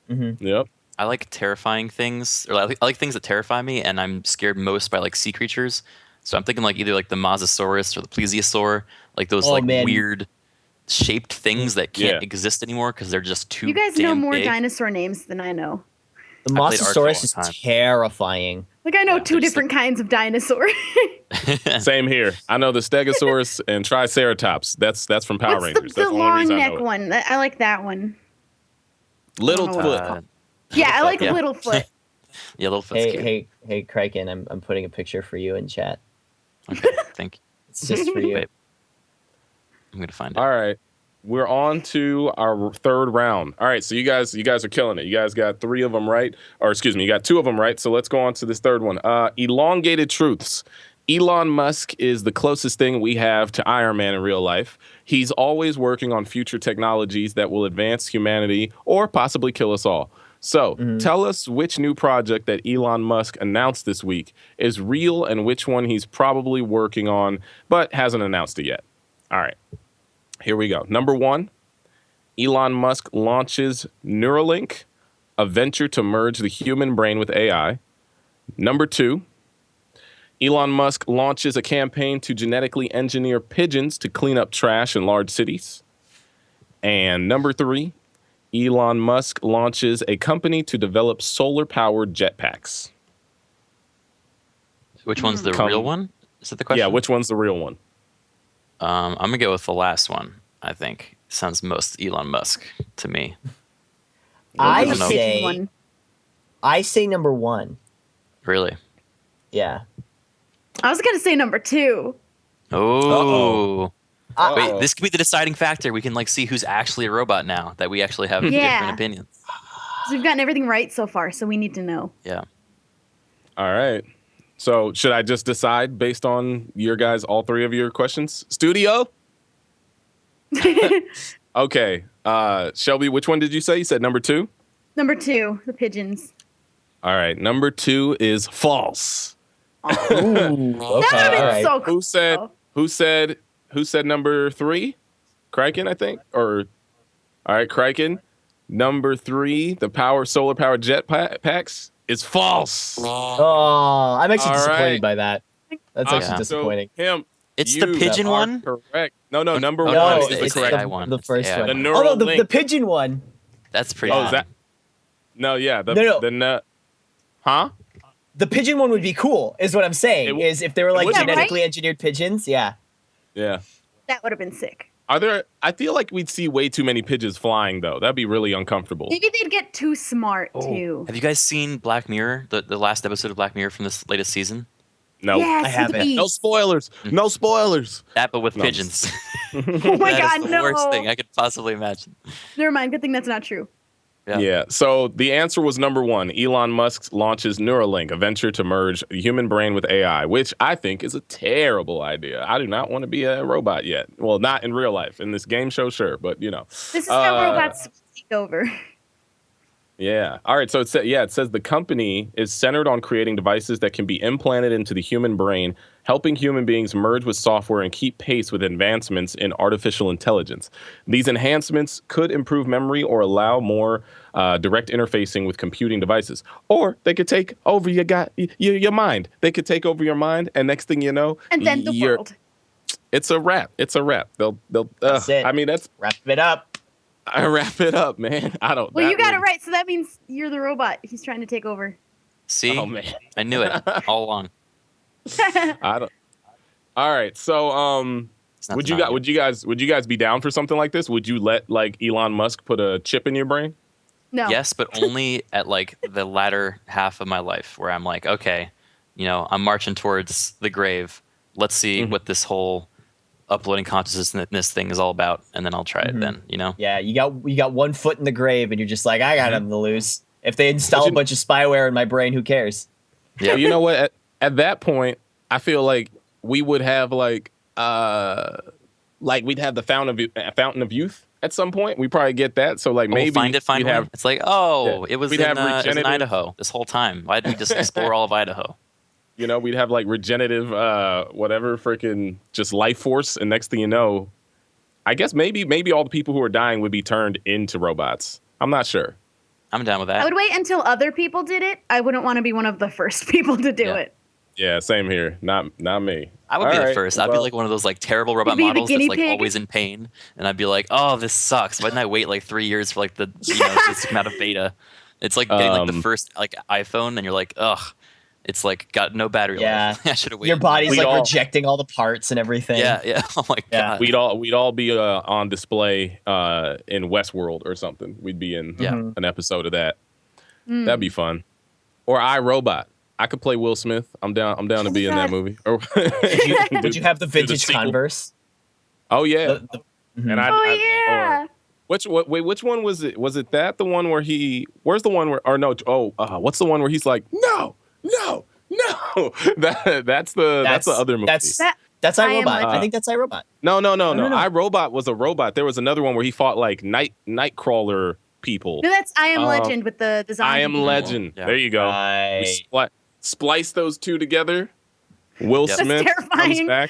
Mm-hmm. Yep. I like terrifying things, or I like things that terrify me, and I'm scared most by like sea creatures. So I'm thinking like either like the Mosasaurus or the Plesiosaur, like those weird shaped things that can't exist anymore because they're just too. You guys know more big. dinosaur names than I know. The I played Mosasaurus is Archival one time. terrifying. Like I know two just different kinds of dinosaur. Same here. I know the Stegosaurus and Triceratops. That's from Power What's Rangers. the That's the only long reason I neck know it. one? I like that one. Littlefoot. Yeah, I like Yeah. Littlefoot. Yeah, Littlefoot's cute. Hey, Criken, I'm putting a picture for you in chat. Okay, thank you. It's just for you. Wait. I'm gonna find it. All right. We're on to our third round. All right, so you guys are killing it. You guys got 3 of them right, or excuse me, you got 2 of them right. So let's go on to this third one. Elongated truths. Elon Musk is the closest thing we have to Iron Man in real life. He's always working on future technologies that will advance humanity or possibly kill us all. So tell us which new project that Elon Musk announced this week is real and which one he's probably working on but hasn't announced it yet. All right. Here we go. Number 1, Elon Musk launches Neuralink, a venture to merge the human brain with AI. Number 2, Elon Musk launches a campaign to genetically engineer pigeons to clean up trash in large cities. And number 3, Elon Musk launches a company to develop solar-powered jetpacks. Which one's the real one? Is that the question? Yeah, which one's the real one? I'm gonna go with the last one. I think sounds most Elon Musk to me. I The pigeon say one. number 1. Really? Yeah. I was gonna say number 2. Oh. I- Wait, this could be the deciding factor. We can like see who's actually a robot now that we actually have different opinions. So we've gotten everything right so far, so we need to know. Yeah. All right. So should I just decide based on your guys, all 3 of your questions? Studio? Okay. Shelby, which one did you say? You said number 2? Number 2, the pigeons. All right. Number 2 is false. Ooh, That would have been okay. so cool. Who said number 3? Criken, I think. Or all right, Criken. Number 3, the solar powered jet packs is false. Oh, I'm actually All disappointed right. by that. That's actually Yeah. disappointing. So him. It's the you pigeon are one? Correct. No, number Oh, one No, is the it's correct AI one. the first Yeah. one. The Oh neural no, the link. pigeon one. That's pretty. Oh, is that? No, yeah. No. Huh? The pigeon one would be cool, is what I'm saying. It Is if they were like would be genetically engineered pigeons, yeah. Yeah. That would have been sick. I feel like we'd see way too many pigeons flying though. That'd be really uncomfortable. Maybe they'd get too smart too. Have you guys seen Black Mirror? The last episode of Black Mirror from this latest season? No. Yes, I haven't. with No bees. spoilers. No spoilers. That, but with No. pigeons. Oh my That god, is the no. worst thing I could possibly imagine. Never mind. Good thing that's not true. Yeah. So the answer was number 1. Elon Musk launches Neuralink, a venture to merge the human brain with AI, which I think is a terrible idea. I do not want to be a robot yet. Well, not in real life. In this game show, sure, but you know. This is how robots take over. Yeah. All right. So it says the company is centered on creating devices that can be implanted into the human brain, helping human beings merge with software and keep pace with advancements in artificial intelligence. These enhancements could improve memory or allow more direct interfacing with computing devices, or they could take over your mind. They could take over your mind, and next thing you know, And then the world. It's a wrap. It's a wrap. They'll. That's it. I mean, that's Wrap it up. wrap it up, man. I don't. Well, that you got it would- right. So that means you're the robot. He's trying to take over. See, Oh man, I knew it all along. I don't. All right, so It's not would denying you guys be down for something like this? Would you let like Elon Musk put a chip in your brain? No. Yes, but only at like the latter half of my life where I'm like, okay, I'm marching towards the grave. Let's see what this whole uploading consciousness thing is all about, and then I'll try it then, Yeah, you got 1 foot in the grave, and you're just like, I got nothing to lose. If they install a bunch of spyware in my brain, who cares? Yeah. Well, you know what? At that point, I feel like we would have like we'd have the fountain of youth at some point. We probably get that. So like maybe we'll find it finally. we'd have, It's like, it was we'd in, have it was in regenerative- Idaho this whole time. Why didn't we just explore all of Idaho? we'd have like regenerative whatever freaking just life force, and next thing you know, I guess maybe all the people who are dying would be turned into robots. I'm not sure. I'm down with I that. would wait until other people did it. I wouldn't want to be one of the first people to do Yeah. it. Yeah, same here. Not me. I would be All the right, first. I'd be well- like one of those like terrible robot You'd be the models that's guinea like pig? always in pain, and I'd be like, "Oh, this sucks." Why didn't I wait like 3 years for like the this amount of beta? It's like getting like the first like iPhone, and you're like, "Ugh, it's like got no battery Yeah. life." I should have waited. Your body's We'd like all- rejecting all the parts and everything. Yeah. Oh my Yeah. god. We'd all be on display in Westworld or something. We'd be in an episode of that. That'd be fun. Or iRobot. I could play Will Smith. I'm down to be in that God. movie. Or Would you have the vintage sequel. Converse? Oh yeah. And Yeah. which one was it? Was it that the one where where's the one where or no? What's the one where he's like no. That's the other movie. That's That- iRobot. Legend. I think that's iRobot. No. no. iRobot was a robot. There was another one where he fought like Nightcrawler people. No, that's I Am Legend with the design. I Am Legend. Yeah. There you go. We splice those two together. Will Yep. Smith That's comes terrifying. back.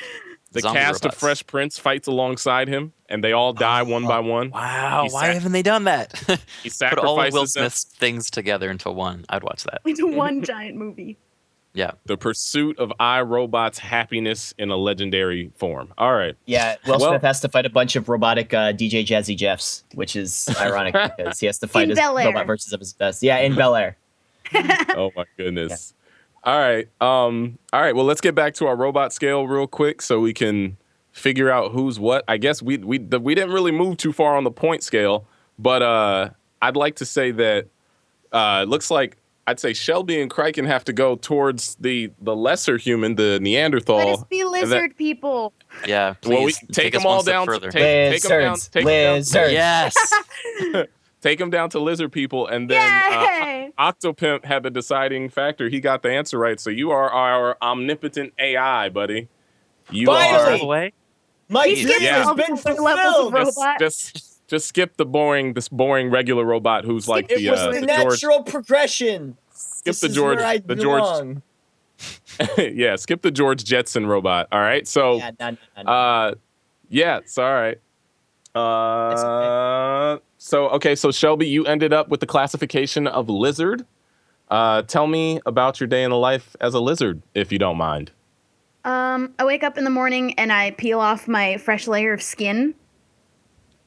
The Zombie cast of robots. Fresh Prince fights alongside him, and they all die one by one. Wow. He Why sac- haven't they done that? He Put all of sacrifices Will them. Smith's things together into one. I'd watch that. Into one giant movie. Yeah. The pursuit of iRobot's happiness in a legendary form. All right. Yeah, Will Well- Smith has to fight a bunch of robotic DJ Jazzy Jeffs, which is ironic because he has to fight In his Bel Air. robot versions of his best. Yeah, in Bel Air. Oh my goodness. All right. All right. Well, let's get back to our robot scale real quick so we can figure out who's what. I guess we didn't really move too far on the point scale, but I'd like to say that it looks like I'd say Shelby and Criken have to go towards the lesser human, the Neanderthal. Let us be lizard people. Yeah. Well, we Please take us them all one step down. further. Take them down. Lizards. Take them down. Lizards. Yes. Take them down to lizard people, and then Yay! Octopimp had the deciding factor. He got the answer right. So you are our omnipotent AI, buddy. You Finally! All are the way. My He's dream getting Yeah. has all been the levels of fulfilled. robot. just skip the boring regular robot who's like It the was the George. natural progression. Skip This the is George. where I The George. belong. Yeah, skip the George Jetson robot. All right. So Yeah, no. yeah, it's all right. okay. So Shelby, you ended up with the classification of lizard. Tell me about your day in the life as a lizard, if you don't mind. I wake up in the morning and I peel off my fresh layer of skin,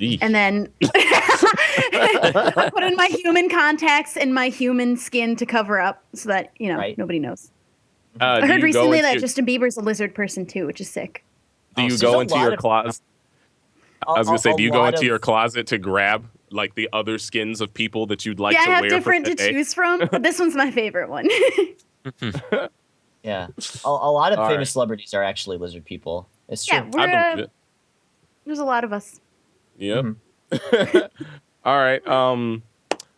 Eesh. and then I put in my human contacts and my human skin to cover up so that Right. nobody knows. Do I heard you go recently into that your- Justin Bieber's a lizard person too, which is sick. Do you there's go a into lot your of- closet? I was gonna say, A do you go lot into of- your closet to grab like the other skins of people that you'd like yeah, to I have wear different for to the day? choose from, but this one's my favorite one. Yeah, a lot of All famous right. celebrities are actually lizard people. It's true. Yeah, I we're, believe it. there's a lot of us. Yep. Mm-hmm. All right.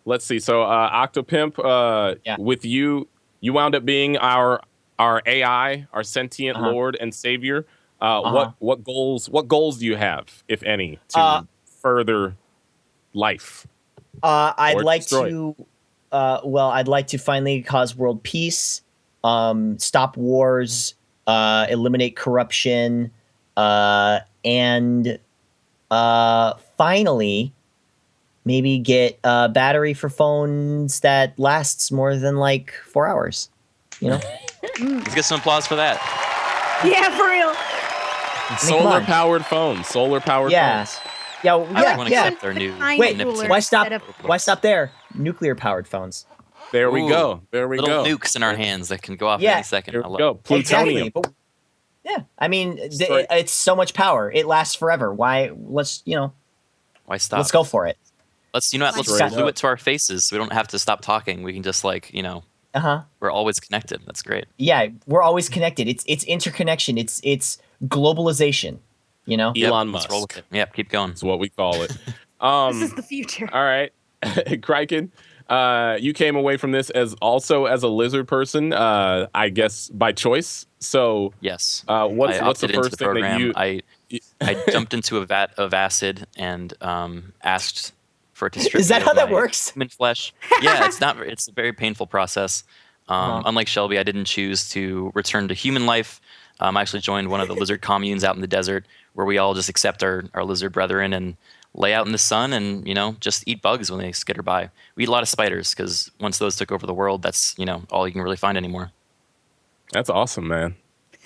Let's see. So Octopimp, Yeah. with you wound up being our AI, our sentient Uh-huh. lord and savior. Uh-huh. What goals do you have, if any, to further life? I'd Or like destroy it. to. I'd like to finally cause world peace, stop wars, eliminate corruption, and finally, maybe get a battery for phones that lasts more than like 4 hours. You know, Let's get some applause for that. Yeah, for real. come Solar on. powered phones. Solar powered Yeah. phones. Everyone yeah. accept their new Wait, magnificent why stop? instead of- Why stop there? Nuclear-powered phones. There we Ooh, go. There we little go. nukes in our hands that can go off Yeah. any second. There I we love go. it. Plutonium. Exactly. But, yeah, I mean, Sorry. it's so much power. It lasts forever. Why? Let's Why stop? let's go for it. Let's Straight glue up. it to our faces so we don't have to stop talking. We can just we're always connected. That's great. Yeah, we're always connected. It's interconnection. It's globalization. Elon Let's Musk. roll with it. Yeah, keep going. That's what we call it. This is the future. All right. Criken, you came away from this as a lizard person, I guess by choice. So Yes. what's I the opted into first the thing that program. you I jumped into a vat of acid and asked for it to strip Is that me how of that my works? human flesh. Yeah, it's a very painful process. Unlike Shelby, I didn't choose to return to human life. I actually joined one of the lizard communes out in the desert where we all just accept our lizard brethren and lay out in the sun and just eat bugs when they skitter by. We eat a lot of spiders because once those took over the world, that's all you can really find anymore. That's awesome, man.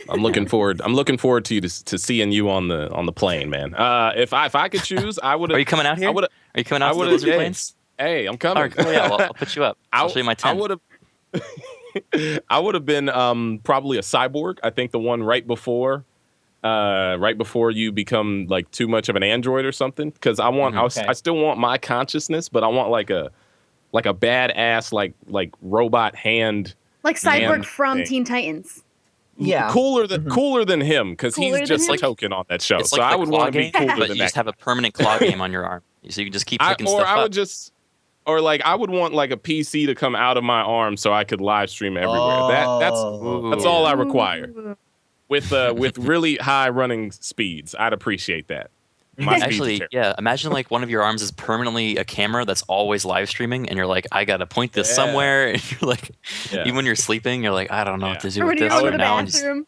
I'm looking forward to you to seeing you on the plane, man. If I could choose, I would. Are you coming out here? Are you coming out to the lizard plains? Hey, I'm coming. All right, cool. Yeah, I'll put you up. I'll show you my tent. I would have been probably a cyborg. I think the one right before you become like too much of an android or something. Because I still want my consciousness, but I want like a badass like robot hand. Like Cyborg Man from thing. Teen Titans. Yeah. Cooler than him because Cooler he's than just him? a token on that show. It's So like I the would claw want to be game, cooler but than you just that. have a permanent claw game on your arm, so you can just keep picking stuff I up. would just. Or like I would want like a PC to come out of my arm so I could live stream everywhere. That's all I require. Ooh. With really high running speeds, I'd appreciate that. My speeds are Actually, terrible. yeah. Imagine like one of your arms is permanently a camera that's always live streaming, and you're like, I gotta point this Yeah. somewhere. And you're like, Yeah. even when you're sleeping, you're like, I don't know what to do Or with when you this go to right the now. And just, bathroom.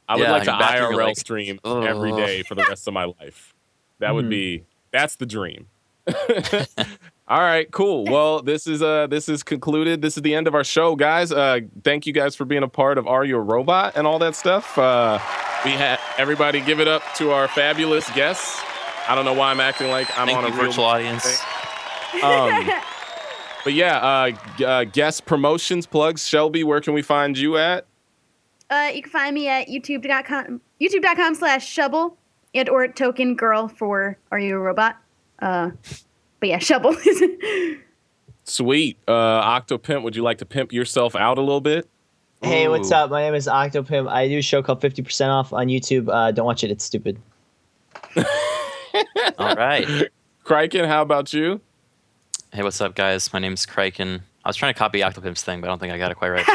I would Yeah, like to in your bathroom, IRL you're like, stream "Ugh." every day for the rest of my life. That would be that's the dream. All right, cool. Well, this is concluded. This is the end of our show, guys. Thank you guys for being a part of Are You a Robot and all that stuff. We had everybody give it up to our fabulous guests. I don't know why I'm acting like I'm thank on you, a real virtual audience. But yeah, guest promotions, plugs. Shelby, where can we find you at? You can find me at youtube.com/Shubble and or token girl for Are You a Robot? But yeah, Shubble. Sweet. Octopimp, would you like to pimp yourself out a little bit? Hey, what's Ooh. up? My name is Octopimp. I do a show called 50% Off on YouTube. Don't watch it. It's stupid. All right. Criken, how about you? Hey, what's up, guys? My name's Criken. I was trying to copy Octopimp's thing, but I don't think I got it quite right.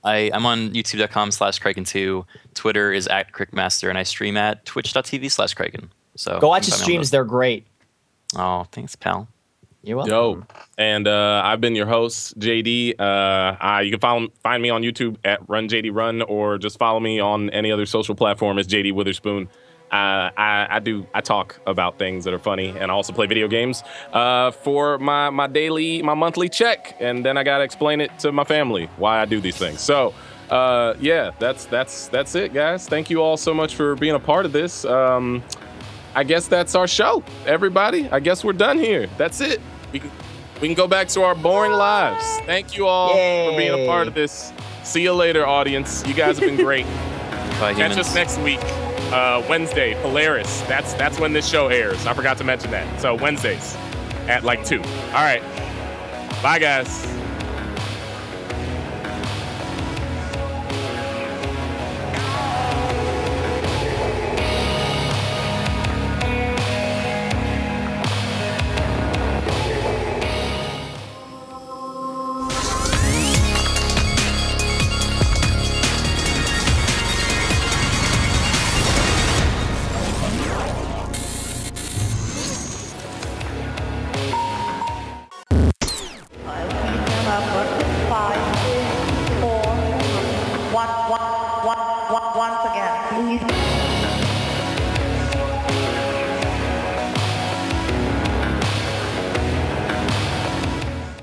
I'm on youtube.com/Criken2. Twitter is @Crickmaster, and I stream at twitch.tv/Criken. So Go watch you his can find me on streams. those. They're great. Oh, thanks, pal. You're welcome. Dope. And I've been your host, JD. You can find me on YouTube at RunJDRun, or just follow me on any other social platform as JD Witherspoon. I talk about things that are funny, and I also play video games for my monthly check, and then I gotta explain it to my family why I do these things. So yeah, that's it, guys. Thank you all so much for being a part of this. I guess that's our show, everybody. I guess we're done here. That's it. We can go back to our boring lives. Thank you all for being a part of this. See you later, audience. You guys have been great. Bye, Catch humans. us next week, Wednesday, Polaris. That's when this show airs. I forgot to mention that. So Wednesdays at like 2. All right. Bye, guys. Once again.